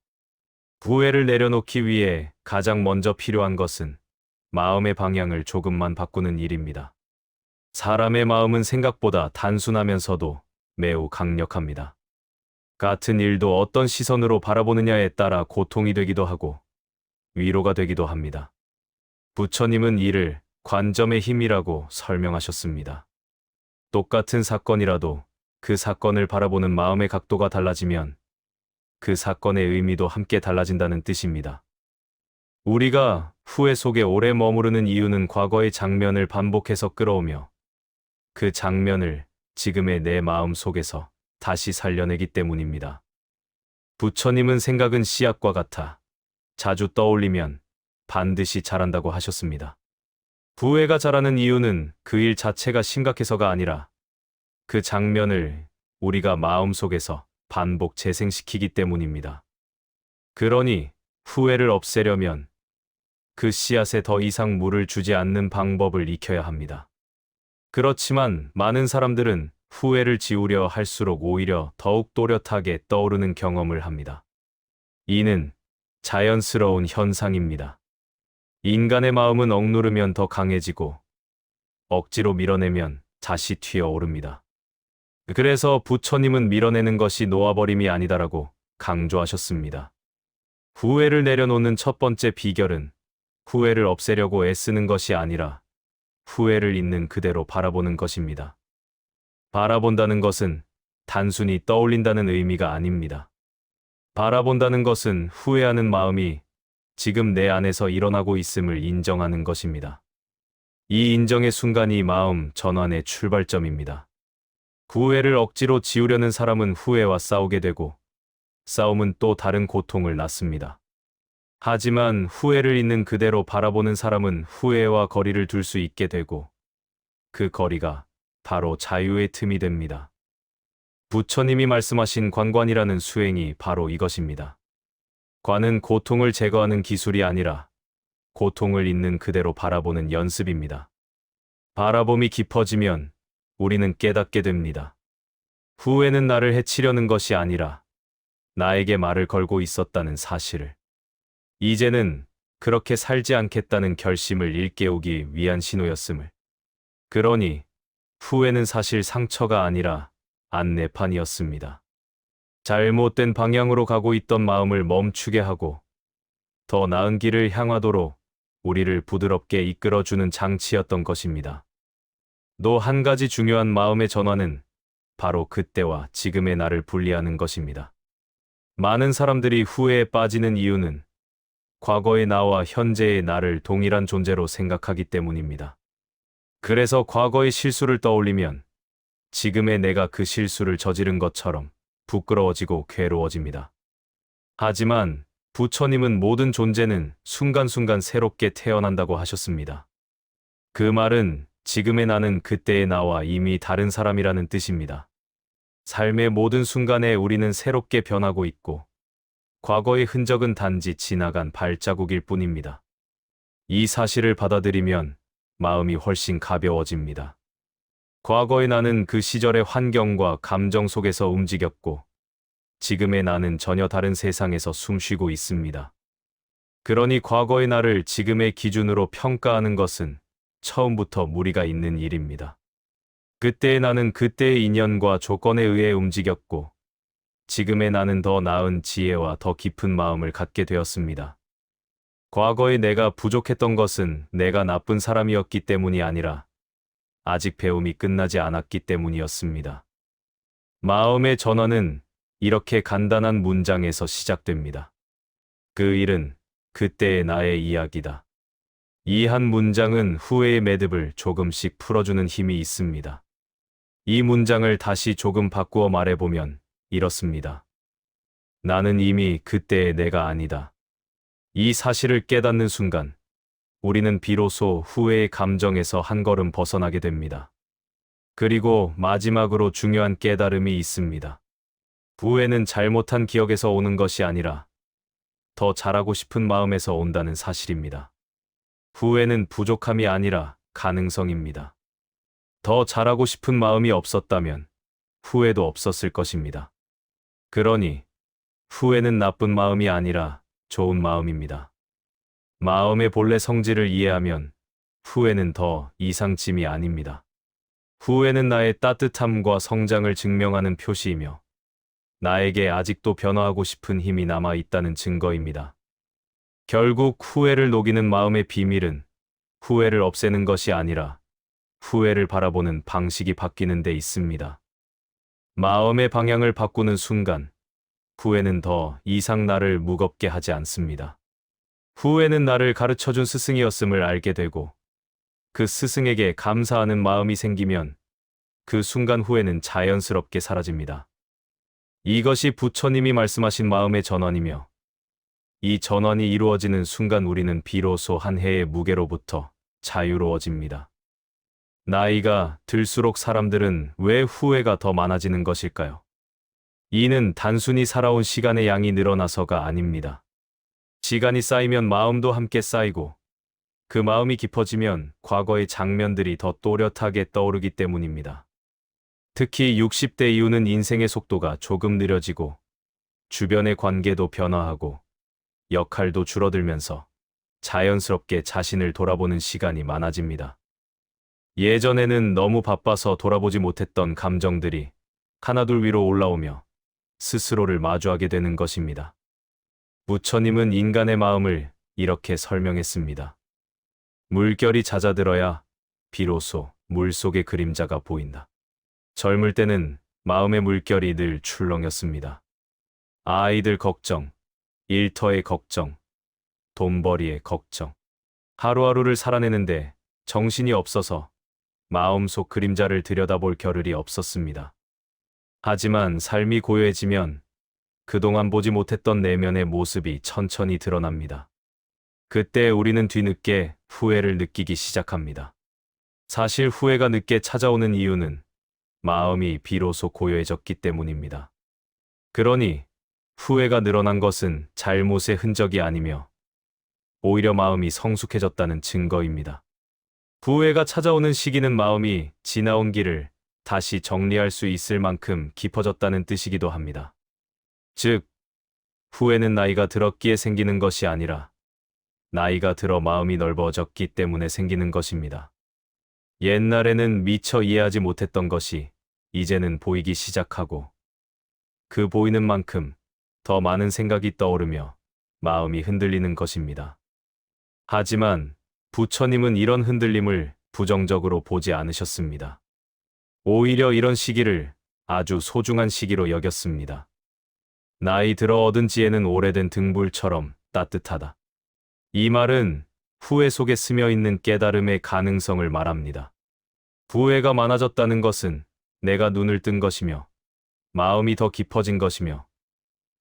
후회를 내려놓기 위해 가장 먼저 필요한 것은 마음의 방향을 조금만 바꾸는 일입니다. 사람의 마음은 생각보다 단순하면서도 매우 강력합니다. 같은 일도 어떤 시선으로 바라보느냐에 따라 고통이 되기도 하고 위로가 되기도 합니다. 부처님은 이를 관점의 힘이라고 설명하셨습니다. 똑같은 사건이라도 그 사건을 바라보는 마음의 각도가 달라지면 그 사건의 의미도 함께 달라진다는 뜻입니다. 우리가 후회 속에 오래 머무르는 이유는 과거의 장면을 반복해서 끌어오며 그 장면을 지금의 내 마음 속에서 다시 살려내기 때문입니다. 부처님은 생각은 씨앗과 같아 자주 떠올리면 반드시 자란다고 하셨습니다. 후회가 자라는 이유는 그 일 자체가 심각해서가 아니라 그 장면을 우리가 마음속에서 반복 재생시키기 때문입니다. 그러니 후회를 없애려면 그 씨앗에 더 이상 물을 주지 않는 방법을 익혀야 합니다. 그렇지만 많은 사람들은 후회를 지우려 할수록 오히려 더욱 또렷하게 떠오르는 경험을 합니다. 이는 자연스러운 현상입니다. 인간의 마음은 억누르면 더 강해지고 억지로 밀어내면 다시 튀어오릅니다. 그래서 부처님은 밀어내는 것이 놓아버림이 아니다라고 강조하셨습니다. 후회를 내려놓는 첫 번째 비결은 후회를 없애려고 애쓰는 것이 아니라 후회를 있는 그대로 바라보는 것입니다. 바라본다는 것은 단순히 떠올린다는 의미가 아닙니다. 바라본다는 것은 후회하는 마음이 지금 내 안에서 일어나고 있음을 인정하는 것입니다. 이 인정의 순간이 마음 전환의 출발점입니다. 후회를 억지로 지우려는 사람은 후회와 싸우게 되고 싸움은 또 다른 고통을 낳습니다. 하지만 후회를 있는 그대로 바라보는 사람은 후회와 거리를 둘 수 있게 되고 그 거리가 바로 자유의 틈이 됩니다. 부처님이 말씀하신 관관이라는 수행이 바로 이것입니다. 관은 고통을 제거하는 기술이 아니라 고통을 있는 그대로 바라보는 연습입니다. 바라봄이 깊어지면 우리는 깨닫게 됩니다. 후회는 나를 해치려는 것이 아니라 나에게 말을 걸고 있었다는 사실을. 이제는 그렇게 살지 않겠다는 결심을 일깨우기 위한 신호였음을. 그러니 후회는 사실 상처가 아니라 안내판이었습니다. 잘못된 방향으로 가고 있던 마음을 멈추게 하고 더 나은 길을 향하도록 우리를 부드럽게 이끌어주는 장치였던 것입니다. 또 한 가지 중요한 마음의 전환은 바로 그때와 지금의 나를 분리하는 것입니다. 많은 사람들이 후회에 빠지는 이유는 과거의 나와 현재의 나를 동일한 존재로 생각하기 때문입니다. 그래서 과거의 실수를 떠올리면 지금의 내가 그 실수를 저지른 것처럼 부끄러워지고 괴로워집니다. 하지만 부처님은 모든 존재는 순간순간 새롭게 태어난다고 하셨습니다. 그 말은 지금의 나는 그때의 나와 이미 다른 사람이라는 뜻입니다. 삶의 모든 순간에 우리는 새롭게 변하고 있고 과거의 흔적은 단지 지나간 발자국일 뿐입니다. 이 사실을 받아들이면 마음이 훨씬 가벼워집니다. 과거의 나는 그 시절의 환경과 감정 속에서 움직였고 지금의 나는 전혀 다른 세상에서 숨쉬고 있습니다. 그러니 과거의 나를 지금의 기준으로 평가하는 것은 처음부터 무리가 있는 일입니다. 그때의 나는 그때의 인연과 조건에 의해 움직였고 지금의 나는 더 나은 지혜와 더 깊은 마음을 갖게 되었습니다. 과거의 내가 부족했던 것은 내가 나쁜 사람이었기 때문이 아니라 아직 배움이 끝나지 않았기 때문이었습니다. 마음의 전환은 이렇게 간단한 문장에서 시작됩니다. 그 일은 그때의 나의 이야기다. 이 한 문장은 후회의 매듭을 조금씩 풀어주는 힘이 있습니다. 이 문장을 다시 조금 바꾸어 말해보면 이렇습니다. 나는 이미 그때의 내가 아니다. 이 사실을 깨닫는 순간 우리는 비로소 후회의 감정에서 한 걸음 벗어나게 됩니다. 그리고 마지막으로 중요한 깨달음이 있습니다. 후회는 잘못한 기억에서 오는 것이 아니라 더 잘하고 싶은 마음에서 온다는 사실입니다. 후회는 부족함이 아니라 가능성입니다. 더 잘하고 싶은 마음이 없었다면 후회도 없었을 것입니다. 그러니 후회는 나쁜 마음이 아니라 좋은 마음입니다. 마음의 본래 성질을 이해하면 후회는 더 이상짐이 아닙니다. 후회는 나의 따뜻함과 성장을 증명하는 표시이며 나에게 아직도 변화하고 싶은 힘이 남아 있다는 증거입니다. 결국 후회를 녹이는 마음의 비밀은 후회를 없애는 것이 아니라 후회를 바라보는 방식이 바뀌는 데 있습니다. 마음의 방향을 바꾸는 순간 후회는 더 이상 나를 무겁게 하지 않습니다. 후회는 나를 가르쳐준 스승이었음을 알게 되고 그 스승에게 감사하는 마음이 생기면 그 순간 후회는 자연스럽게 사라집니다. 이것이 부처님이 말씀하신 마음의 전환이며 이 전환이 이루어지는 순간 우리는 비로소 한 해의 무게로부터 자유로워집니다. 나이가 들수록 사람들은 왜 후회가 더 많아지는 것일까요? 이는 단순히 살아온 시간의 양이 늘어나서가 아닙니다. 시간이 쌓이면 마음도 함께 쌓이고 그 마음이 깊어지면 과거의 장면들이 더 또렷하게 떠오르기 때문입니다. 특히 60대 이후는 인생의 속도가 조금 느려지고 주변의 관계도 변화하고 역할도 줄어들면서 자연스럽게 자신을 돌아보는 시간이 많아집니다. 예전에는 너무 바빠서 돌아보지 못했던 감정들이 하나둘 위로 올라오며 스스로를 마주하게 되는 것입니다. 부처님은 인간의 마음을 이렇게 설명했습니다. 물결이 잦아들어야 비로소 물속의 그림자가 보인다. 젊을 때는 마음의 물결이 늘 출렁였습니다. 아이들 걱정, 일터의 걱정, 돈벌이의 걱정. 하루하루를 살아내는데 정신이 없어서 마음속 그림자를 들여다볼 겨를이 없었습니다. 하지만 삶이 고요해지면 그동안 보지 못했던 내면의 모습이 천천히 드러납니다. 그때 우리는 뒤늦게 후회를 느끼기 시작합니다. 사실 후회가 늦게 찾아오는 이유는 마음이 비로소 고요해졌기 때문입니다. 그러니 후회가 늘어난 것은 잘못의 흔적이 아니며 오히려 마음이 성숙해졌다는 증거입니다. 후회가 찾아오는 시기는 마음이 지나온 길을 다시 정리할 수 있을 만큼 깊어졌다는 뜻이기도 합니다. 즉, 후회는 나이가 들었기에 생기는 것이 아니라 나이가 들어 마음이 넓어졌기 때문에 생기는 것입니다. 옛날에는 미처 이해하지 못했던 것이 이제는 보이기 시작하고 그 보이는 만큼 더 많은 생각이 떠오르며 마음이 흔들리는 것입니다. 하지만 부처님은 이런 흔들림을 부정적으로 보지 않으셨습니다. 오히려 이런 시기를 아주 소중한 시기로 여겼습니다. 나이 들어 얻은 지혜는 오래된 등불처럼 따뜻하다. 이 말은 후회 속에 스며 있는 깨달음의 가능성을 말합니다. 후회가 많아졌다는 것은 내가 눈을 뜬 것이며 마음이 더 깊어진 것이며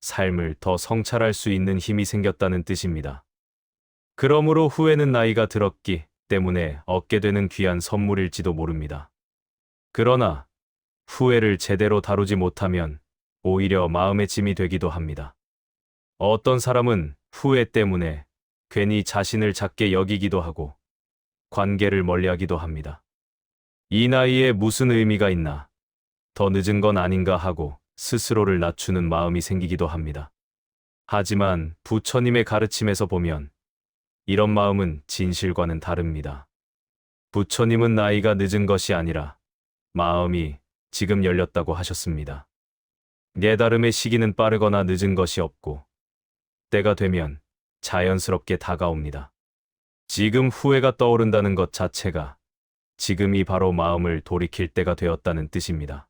삶을 더 성찰할 수 있는 힘이 생겼다는 뜻입니다. 그러므로 후회는 나이가 들었기 때문에 얻게 되는 귀한 선물일지도 모릅니다. 그러나 후회를 제대로 다루지 못하면 오히려 마음의 짐이 되기도 합니다. 어떤 사람은 후회 때문에 괜히 자신을 작게 여기기도 하고 관계를 멀리하기도 합니다. 이 나이에 무슨 의미가 있나? 더 늦은 건 아닌가 하고 스스로를 낮추는 마음이 생기기도 합니다. 하지만 부처님의 가르침에서 보면 이런 마음은 진실과는 다릅니다. 부처님은 나이가 늦은 것이 아니라 마음이 지금 열렸다고 하셨습니다. 깨달음의 시기는 빠르거나 늦은 것이 없고 때가 되면 자연스럽게 다가옵니다. 지금 후회가 떠오른다는 것 자체가 지금이 바로 마음을 돌이킬 때가 되었다는 뜻입니다.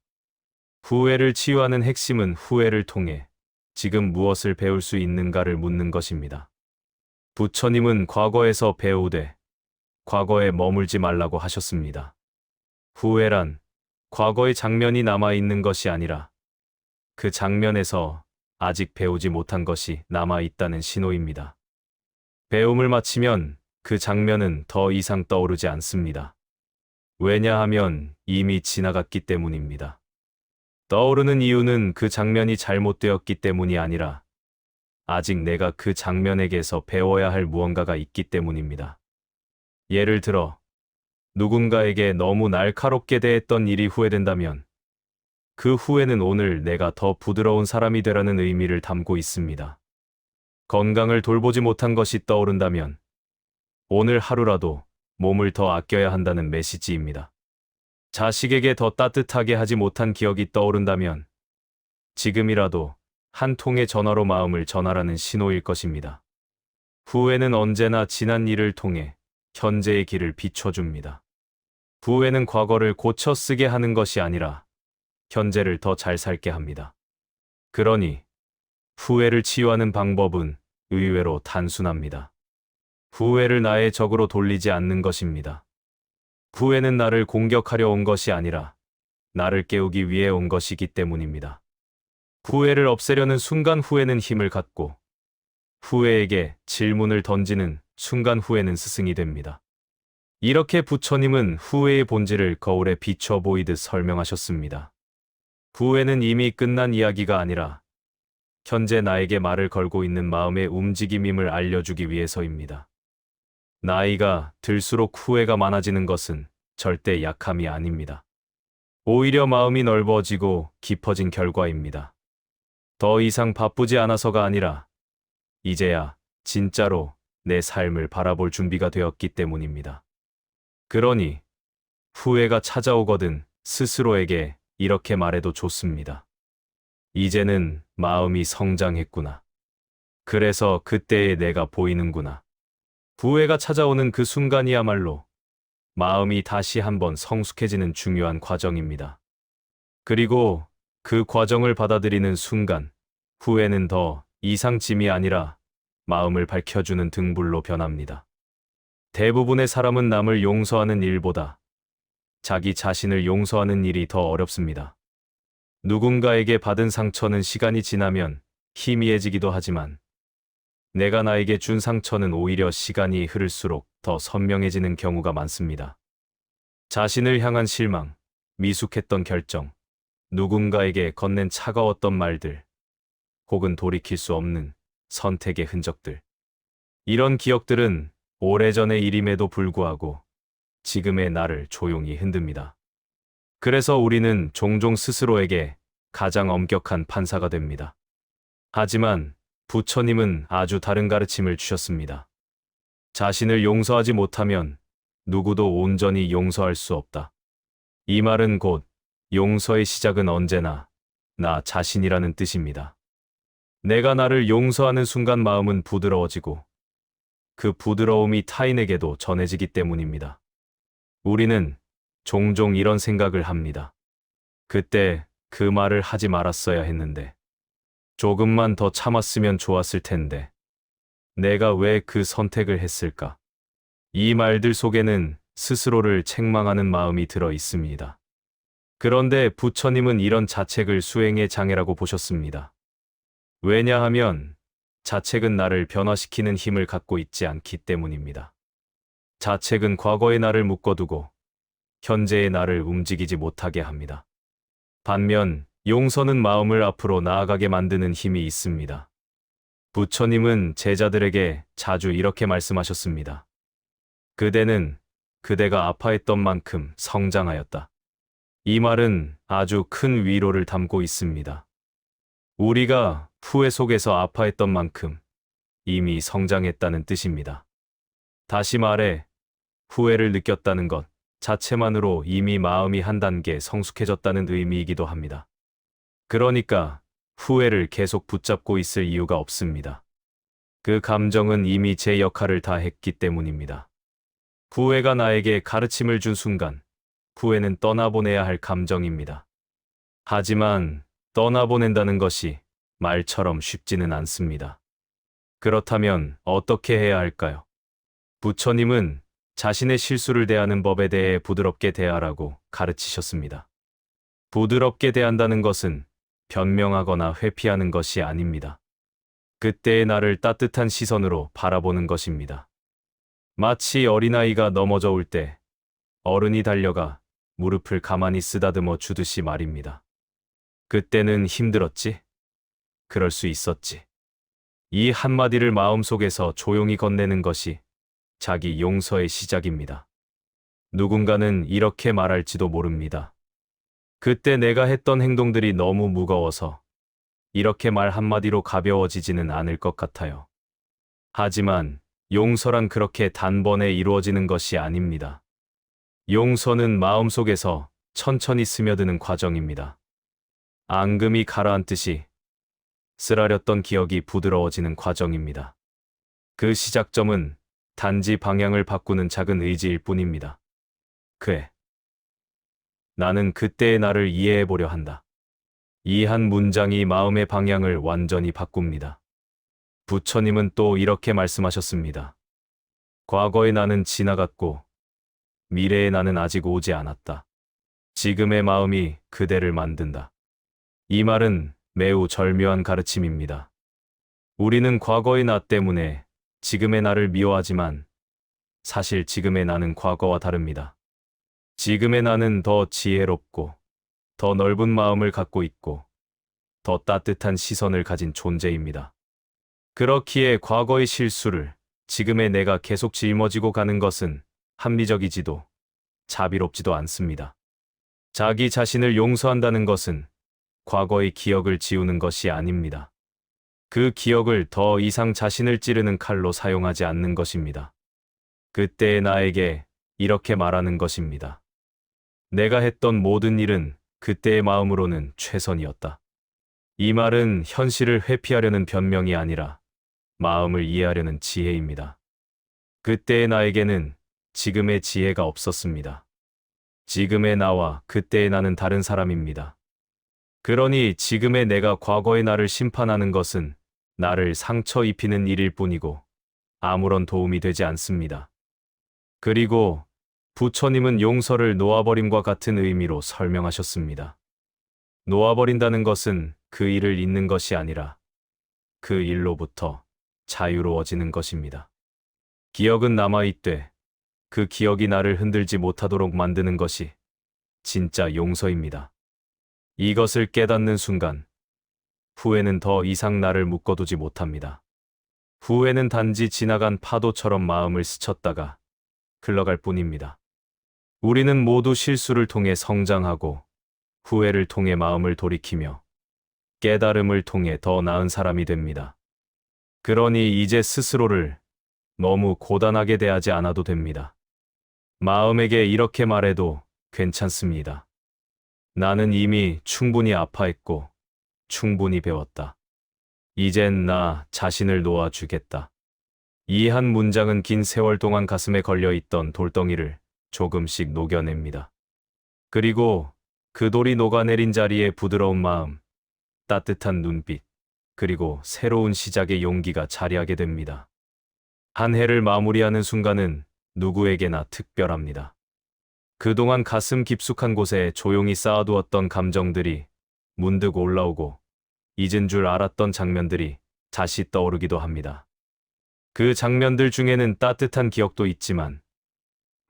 후회를 치유하는 핵심은 후회를 통해 지금 무엇을 배울 수 있는가를 묻는 것입니다. 부처님은 과거에서 배우되 과거에 머물지 말라고 하셨습니다. 후회란 과거의 장면이 남아있는 것이 아니라 그 장면에서 아직 배우지 못한 것이 남아있다는 신호입니다. 배움을 마치면 그 장면은 더 이상 떠오르지 않습니다. 왜냐하면 이미 지나갔기 때문입니다. 떠오르는 이유는 그 장면이 잘못되었기 때문이 아니라 아직 내가 그 장면에게서 배워야 할 무언가가 있기 때문입니다. 예를 들어 누군가에게 너무 날카롭게 대했던 일이 후회된다면 그 후회는 오늘 내가 더 부드러운 사람이 되라는 의미를 담고 있습니다. 건강을 돌보지 못한 것이 떠오른다면 오늘 하루라도 몸을 더 아껴야 한다는 메시지입니다. 자식에게 더 따뜻하게 하지 못한 기억이 떠오른다면 지금이라도 한 통의 전화로 마음을 전하라는 신호일 것입니다. 후회는 언제나 지난 일을 통해 현재의 길을 비춰줍니다. 후회는 과거를 고쳐 쓰게 하는 것이 아니라 현재를 더 잘 살게 합니다. 그러니 후회를 치유하는 방법은 의외로 단순합니다. 후회를 나의 적으로 돌리지 않는 것입니다. 후회는 나를 공격하려 온 것이 아니라 나를 깨우기 위해 온 것이기 때문입니다. 후회를 없애려는 순간 후회는 힘을 갖고 후회에게 질문을 던지는 순간 후회는 스승이 됩니다. 이렇게 부처님은 후회의 본질을 거울에 비춰 보이듯 설명하셨습니다. 후회는 이미 끝난 이야기가 아니라 현재 나에게 말을 걸고 있는 마음의 움직임임을 알려주기 위해서입니다. 나이가 들수록 후회가 많아지는 것은 절대 약함이 아닙니다. 오히려 마음이 넓어지고 깊어진 결과입니다. 더 이상 바쁘지 않아서가 아니라 이제야 진짜로 내 삶을 바라볼 준비가 되었기 때문입니다. 그러니 후회가 찾아오거든 스스로에게 이렇게 말해도 좋습니다. 이제는 마음이 성장했구나. 그래서 그때의 내가 보이는구나. 후회가 찾아오는 그 순간이야말로 마음이 다시 한번 성숙해지는 중요한 과정입니다. 그리고 그 과정을 받아들이는 순간 후회는 더 이상 짐이 아니라 마음을 밝혀주는 등불로 변합니다. 대부분의 사람은 남을 용서하는 일보다 자기 자신을 용서하는 일이 더 어렵습니다. 누군가에게 받은 상처는 시간이 지나면 희미해지기도 하지만 내가 나에게 준 상처는 오히려 시간이 흐를수록 더 선명해지는 경우가 많습니다. 자신을 향한 실망, 미숙했던 결정, 누군가에게 건넨 차가웠던 말들, 혹은 돌이킬 수 없는 선택의 흔적들. 이런 기억들은 오래전의 일임에도 불구하고 지금의 나를 조용히 흔듭니다. 그래서 우리는 종종 스스로에게 가장 엄격한 판사가 됩니다. 하지만 부처님은 아주 다른 가르침을 주셨습니다. 자신을 용서하지 못하면 누구도 온전히 용서할 수 없다. 이 말은 곧 용서의 시작은 언제나 나 자신이라는 뜻입니다. 내가 나를 용서하는 순간 마음은 부드러워지고 그 부드러움이 타인에게도 전해지기 때문입니다. 우리는 종종 이런 생각을 합니다. 그때 그 말을 하지 말았어야 했는데, 조금만 더 참았으면 좋았을 텐데, 내가 왜 그 선택을 했을까? 이 말들 속에는 스스로를 책망하는 마음이 들어 있습니다. 그런데 부처님은 이런 자책을 수행의 장애라고 보셨습니다. 왜냐하면 자책은 나를 변화시키는 힘을 갖고 있지 않기 때문입니다. 자책은 과거의 나를 묶어두고 현재의 나를 움직이지 못하게 합니다. 반면 용서는 마음을 앞으로 나아가게 만드는 힘이 있습니다. 부처님은 제자들에게 자주 이렇게 말씀하셨습니다. 그대는 그대가 아파했던 만큼 성장하였다. 이 말은 아주 큰 위로를 담고 있습니다. 우리가 후회 속에서 아파했던 만큼 이미 성장했다는 뜻입니다. 다시 말해, 후회를 느꼈다는 것 자체만으로 이미 마음이 한 단계 성숙해졌다는 의미이기도 합니다. 그러니까 후회를 계속 붙잡고 있을 이유가 없습니다. 그 감정은 이미 제 역할을 다 했기 때문입니다. 후회가 나에게 가르침을 준 순간, 후회는 떠나보내야 할 감정입니다. 하지만 떠나보낸다는 것이 말처럼 쉽지는 않습니다. 그렇다면 어떻게 해야 할까요? 부처님은 자신의 실수를 대하는 법에 대해 부드럽게 대하라고 가르치셨습니다. 부드럽게 대한다는 것은 변명하거나 회피하는 것이 아닙니다. 그때의 나를 따뜻한 시선으로 바라보는 것입니다. 마치 어린아이가 넘어져 올 때 어른이 달려가 무릎을 가만히 쓰다듬어 주듯이 말입니다. 그때는 힘들었지? 그럴 수 있었지. 이 한마디를 마음속에서 조용히 건네는 것이 자기 용서의 시작입니다. 누군가는 이렇게 말할지도 모릅니다. 그때 내가 했던 행동들이 너무 무거워서 이렇게 말 한마디로 가벼워지지는 않을 것 같아요. 하지만 용서란 그렇게 단번에 이루어지는 것이 아닙니다. 용서는 마음속에서 천천히 스며드는 과정입니다. 앙금이 가라앉듯이 쓰라렸던 기억이 부드러워지는 과정입니다. 그 시작점은 단지 방향을 바꾸는 작은 의지일 뿐입니다. 그래. 나는 그때의 나를 이해해 보려 한다. 이 한 문장이 마음의 방향을 완전히 바꿉니다. 부처님은 또 이렇게 말씀하셨습니다. 과거의 나는 지나갔고 미래의 나는 아직 오지 않았다. 지금의 마음이 그대를 만든다. 이 말은 매우 절묘한 가르침입니다. 우리는 과거의 나 때문에 지금의 나를 미워하지만 사실 지금의 나는 과거와 다릅니다. 지금의 나는 더 지혜롭고, 더 넓은 마음을 갖고 있고, 더 따뜻한 시선을 가진 존재입니다. 그렇기에 과거의 실수를 지금의 내가 계속 짊어지고 가는 것은 합리적이지도 자비롭지도 않습니다. 자기 자신을 용서한다는 것은 과거의 기억을 지우는 것이 아닙니다. 그 기억을 더 이상 자신을 찌르는 칼로 사용하지 않는 것입니다. 그때의 나에게 이렇게 말하는 것입니다. 내가 했던 모든 일은 그때의 마음으로는 최선이었다. 이 말은 현실을 회피하려는 변명이 아니라 마음을 이해하려는 지혜입니다. 그때의 나에게는 지금의 지혜가 없었습니다. 지금의 나와 그때의 나는 다른 사람입니다. 그러니 지금의 내가 과거의 나를 심판하는 것은 나를 상처 입히는 일일 뿐이고 아무런 도움이 되지 않습니다. 그리고 부처님은 용서를 놓아버림과 같은 의미로 설명하셨습니다. 놓아버린다는 것은 그 일을 잊는 것이 아니라 그 일로부터 자유로워지는 것입니다. 기억은 남아있되 그 기억이 나를 흔들지 못하도록 만드는 것이 진짜 용서입니다. 이것을 깨닫는 순간 후회는 더 이상 나를 묶어두지 못합니다. 후회는 단지 지나간 파도처럼 마음을 스쳤다가 흘러갈 뿐입니다. 우리는 모두 실수를 통해 성장하고 후회를 통해 마음을 돌이키며 깨달음을 통해 더 나은 사람이 됩니다. 그러니 이제 스스로를 너무 고단하게 대하지 않아도 됩니다. 마음에게 이렇게 말해도 괜찮습니다. 나는 이미 충분히 아파했고 충분히 배웠다. 이젠 나 자신을 놓아주겠다. 이 한 문장은 긴 세월 동안 가슴에 걸려있던 돌덩이를 조금씩 녹여냅니다. 그리고 그 돌이 녹아내린 자리에 부드러운 마음, 따뜻한 눈빛, 그리고 새로운 시작의 용기가 자리하게 됩니다. 한 해를 마무리하는 순간은 누구에게나 특별합니다. 그동안 가슴 깊숙한 곳에 조용히 쌓아두었던 감정들이 문득 올라오고 잊은 줄 알았던 장면들이 다시 떠오르기도 합니다. 그 장면들 중에는 따뜻한 기억도 있지만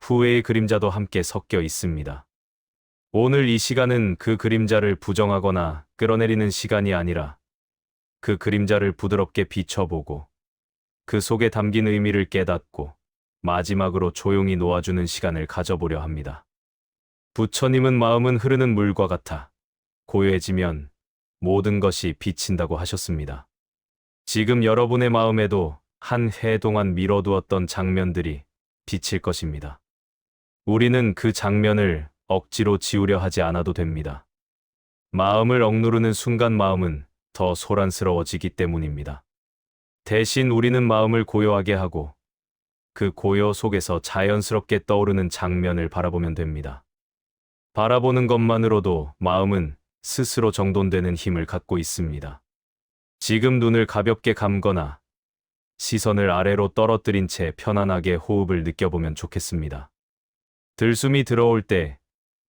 후회의 그림자도 함께 섞여 있습니다. 오늘 이 시간은 그 그림자를 부정하거나 끌어내리는 시간이 아니라 그 그림자를 부드럽게 비춰보고 그 속에 담긴 의미를 깨닫고 마지막으로 조용히 놓아주는 시간을 가져보려 합니다. 부처님은 마음은 흐르는 물과 같아 고요해지면 모든 것이 비친다고 하셨습니다. 지금 여러분의 마음에도 한 해 동안 미뤄두었던 장면들이 비칠 것입니다. 우리는 그 장면을 억지로 지우려 하지 않아도 됩니다. 마음을 억누르는 순간 마음은 더 소란스러워지기 때문입니다. 대신 우리는 마음을 고요하게 하고 그 고요 속에서 자연스럽게 떠오르는 장면을 바라보면 됩니다. 바라보는 것만으로도 마음은 스스로 정돈되는 힘을 갖고 있습니다. 지금 눈을 가볍게 감거나 시선을 아래로 떨어뜨린 채 편안하게 호흡을 느껴보면 좋겠습니다. 들숨이 들어올 때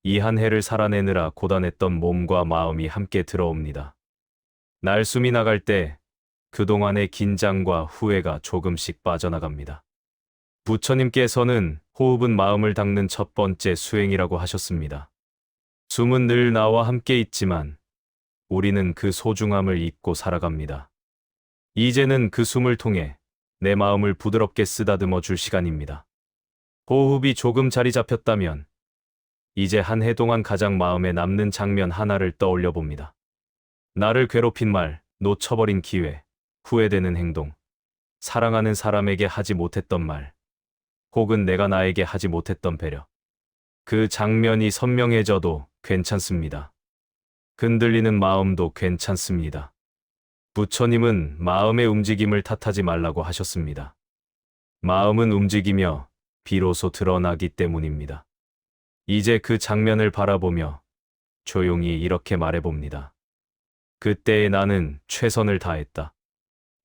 이 한 해를 살아내느라 고단했던 몸과 마음이 함께 들어옵니다. 날숨이 나갈 때 그동안의 긴장과 후회가 조금씩 빠져나갑니다. 부처님께서는 호흡은 마음을 닦는 첫 번째 수행이라고 하셨습니다. 숨은 늘 나와 함께 있지만 우리는 그 소중함을 잊고 살아갑니다. 이제는 그 숨을 통해 내 마음을 부드럽게 쓰다듬어 줄 시간입니다. 호흡이 조금 자리 잡혔다면 이제 한 해 동안 가장 마음에 남는 장면 하나를 떠올려 봅니다. 나를 괴롭힌 말, 놓쳐버린 기회, 후회되는 행동, 사랑하는 사람에게 하지 못했던 말, 혹은 내가 나에게 하지 못했던 배려. 그 장면이 선명해져도 괜찮습니다. 흔들리는 마음도 괜찮습니다. 부처님은 마음의 움직임을 탓하지 말라고 하셨습니다. 마음은 움직이며 비로소 드러나기 때문입니다. 이제 그 장면을 바라보며 조용히 이렇게 말해봅니다. 그때의 나는 최선을 다했다.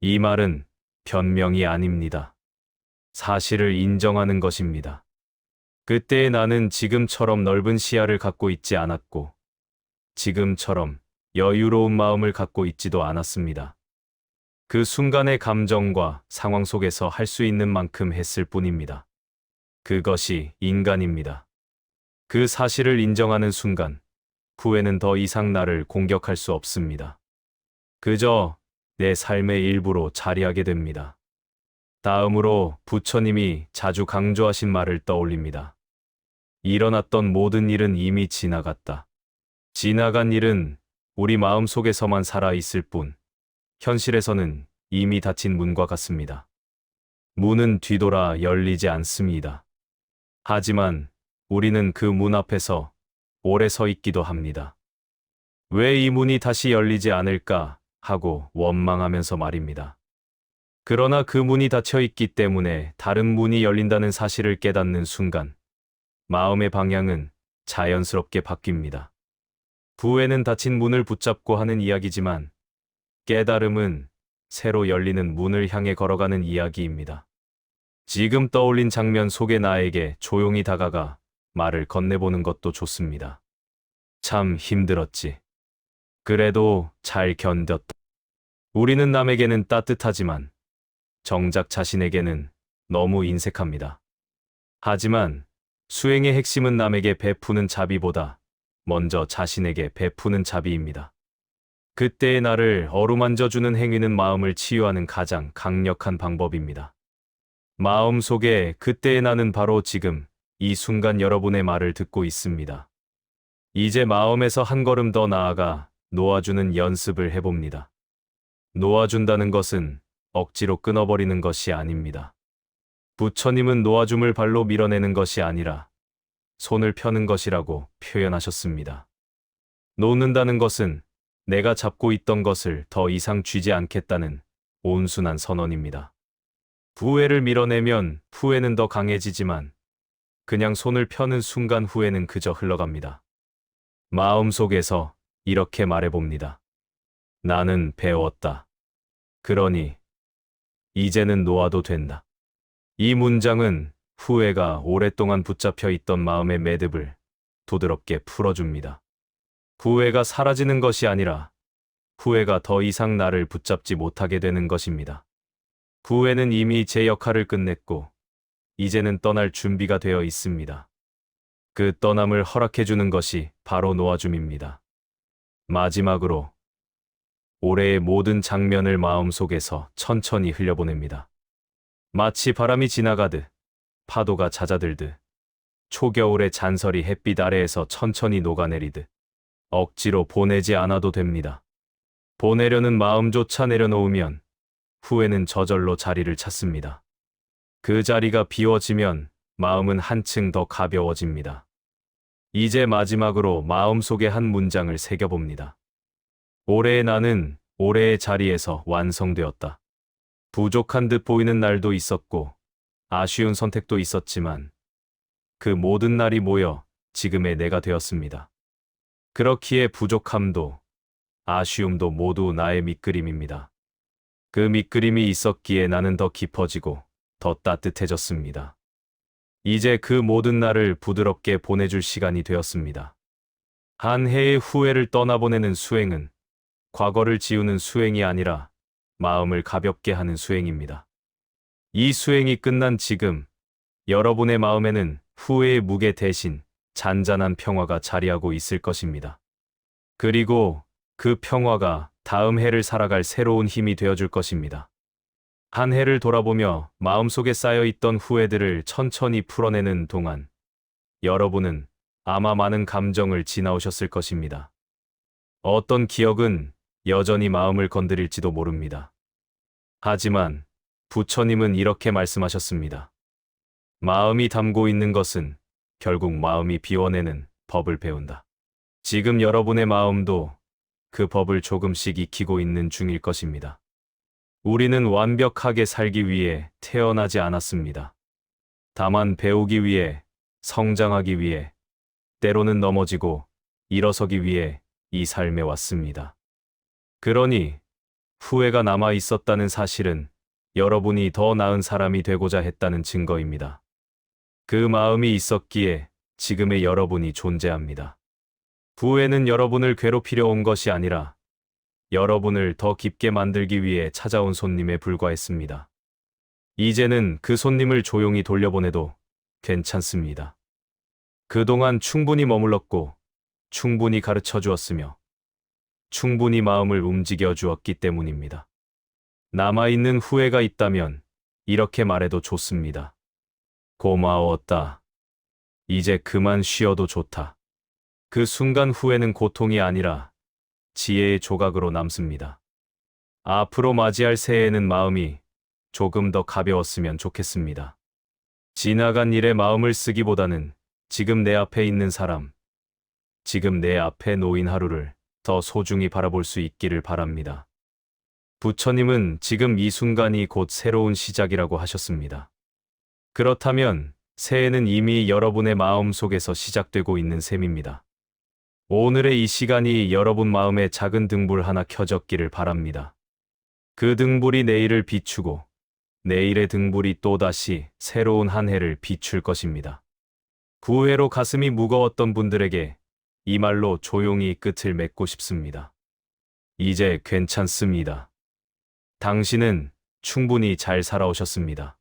이 말은 변명이 아닙니다. 사실을 인정하는 것입니다. 그때의 나는 지금처럼 넓은 시야를 갖고 있지 않았고, 지금처럼 여유로운 마음을 갖고 있지도 않았습니다. 그 순간의 감정과 상황 속에서 할 수 있는 만큼 했을 뿐입니다. 그것이 인간입니다. 그 사실을 인정하는 순간, 후회는 더 이상 나를 공격할 수 없습니다. 그저 내 삶의 일부로 자리하게 됩니다. 다음으로 부처님이 자주 강조하신 말을 떠올립니다. 일어났던 모든 일은 이미 지나갔다. 지나간 일은 우리 마음 속에서만 살아있을 뿐, 현실에서는 이미 닫힌 문과 같습니다. 문은 뒤돌아 열리지 않습니다. 하지만 우리는 그 문 앞에서 오래 서 있기도 합니다. 왜 이 문이 다시 열리지 않을까 하고 원망하면서 말입니다. 그러나 그 문이 닫혀 있기 때문에 다른 문이 열린다는 사실을 깨닫는 순간, 마음의 방향은 자연스럽게 바뀝니다. 후회는 닫힌 문을 붙잡고 하는 이야기지만, 깨달음은 새로 열리는 문을 향해 걸어가는 이야기입니다. 지금 떠올린 장면 속의 나에게 조용히 다가가 말을 건네보는 것도 좋습니다. 참 힘들었지. 그래도 잘 견뎠다. 우리는 남에게는 따뜻하지만 정작 자신에게는 너무 인색합니다. 하지만 수행의 핵심은 남에게 베푸는 자비보다 먼저 자신에게 베푸는 자비입니다. 그때의 나를 어루만져주는 행위는 마음을 치유하는 가장 강력한 방법입니다. 마음 속에 그때의 나는 바로 지금 이 순간 여러분의 말을 듣고 있습니다. 이제 마음에서 한 걸음 더 나아가 놓아주는 연습을 해봅니다. 놓아준다는 것은 억지로 끊어버리는 것이 아닙니다. 부처님은 놓아줌을 발로 밀어내는 것이 아니라 손을 펴는 것이라고 표현하셨습니다. 놓는다는 것은 내가 잡고 있던 것을 더 이상 쥐지 않겠다는 온순한 선언입니다. 후회를 밀어내면 후회는 더 강해지지만 그냥 손을 펴는 순간 후회는 그저 흘러갑니다. 마음속에서 이렇게 말해봅니다. 나는 배웠다. 그러니 이제는 놓아도 된다. 이 문장은 후회가 오랫동안 붙잡혀 있던 마음의 매듭을 부드럽게 풀어줍니다. 후회가 사라지는 것이 아니라 후회가 더 이상 나를 붙잡지 못하게 되는 것입니다. 후회는 이미 제 역할을 끝냈고 이제는 떠날 준비가 되어 있습니다. 그 떠남을 허락해주는 것이 바로 놓아줌입니다. 마지막으로 올해의 모든 장면을 마음속에서 천천히 흘려보냅니다. 마치 바람이 지나가듯 파도가 잦아들듯 초겨울의 잔설이 햇빛 아래에서 천천히 녹아내리듯 억지로 보내지 않아도 됩니다. 보내려는 마음조차 내려놓으면 후회는 저절로 자리를 찾습니다. 그 자리가 비워지면 마음은 한층 더 가벼워집니다. 이제 마지막으로 마음속에 한 문장을 새겨봅니다. 올해의 나는 올해의 자리에서 완성되었다. 부족한 듯 보이는 날도 있었고 아쉬운 선택도 있었지만 그 모든 날이 모여 지금의 내가 되었습니다. 그렇기에 부족함도 아쉬움도 모두 나의 밑그림입니다. 그 밑그림이 있었기에 나는 더 깊어지고 더 따뜻해졌습니다. 이제 그 모든 날을 부드럽게 보내줄 시간이 되었습니다. 한 해의 후회를 떠나보내는 수행은 과거를 지우는 수행이 아니라 마음을 가볍게 하는 수행입니다. 이 수행이 끝난 지금 여러분의 마음에는 후회의 무게 대신 잔잔한 평화가 자리하고 있을 것입니다. 그리고 그 평화가 다음 해를 살아갈 새로운 힘이 되어줄 것입니다. 한 해를 돌아보며 마음속에 쌓여있던 후회들을 천천히 풀어내는 동안 여러분은 아마 많은 감정을 지나오셨을 것입니다. 어떤 기억은 여전히 마음을 건드릴지도 모릅니다. 하지만 부처님은 이렇게 말씀하셨습니다. 마음이 담고 있는 것은 결국 마음이 비워내는 법을 배운다. 지금 여러분의 마음도 그 법을 조금씩 익히고 있는 중일 것입니다. 우리는 완벽하게 살기 위해 태어나지 않았습니다. 다만 배우기 위해, 성장하기 위해, 때로는 넘어지고 일어서기 위해 이 삶에 왔습니다. 그러니 후회가 남아 있었다는 사실은 여러분이 더 나은 사람이 되고자 했다는 증거입니다. 그 마음이 있었기에 지금의 여러분이 존재합니다. 후회는 여러분을 괴롭히려 온 것이 아니라 여러분을 더 깊게 만들기 위해 찾아온 손님에 불과했습니다. 이제는 그 손님을 조용히 돌려보내도 괜찮습니다. 그동안 충분히 머물렀고, 충분히 가르쳐 주었으며, 충분히 마음을 움직여 주었기 때문입니다. 남아있는 후회가 있다면 이렇게 말해도 좋습니다. 고마웠다. 이제 그만 쉬어도 좋다. 그 순간 후회는 고통이 아니라 지혜의 조각으로 남습니다. 앞으로 맞이할 새해에는 마음이 조금 더 가벼웠으면 좋겠습니다. 지나간 일에 마음을 쓰기보다는 지금 내 앞에 있는 사람, 지금 내 앞에 놓인 하루를 더 소중히 바라볼 수 있기를 바랍니다. 부처님은 지금 이 순간이 곧 새로운 시작이라고 하셨습니다. 그렇다면 새해는 이미 여러분의 마음 속에서 시작되고 있는 셈입니다. 오늘의 이 시간이 여러분 마음에 작은 등불 하나 켜졌기를 바랍니다. 그 등불이 내일을 비추고 내일의 등불이 또다시 새로운 한 해를 비출 것입니다. 구회로 가슴이 무거웠던 분들에게 이 말로 조용히 끝을 맺고 싶습니다. 이제 괜찮습니다. 당신은 충분히 잘 살아오셨습니다.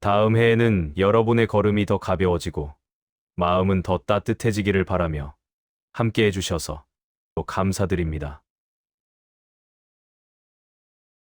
다음 해에는 여러분의 걸음이 더 가벼워지고 마음은 더 따뜻해지기를 바라며 함께 해주셔서 또 감사드립니다.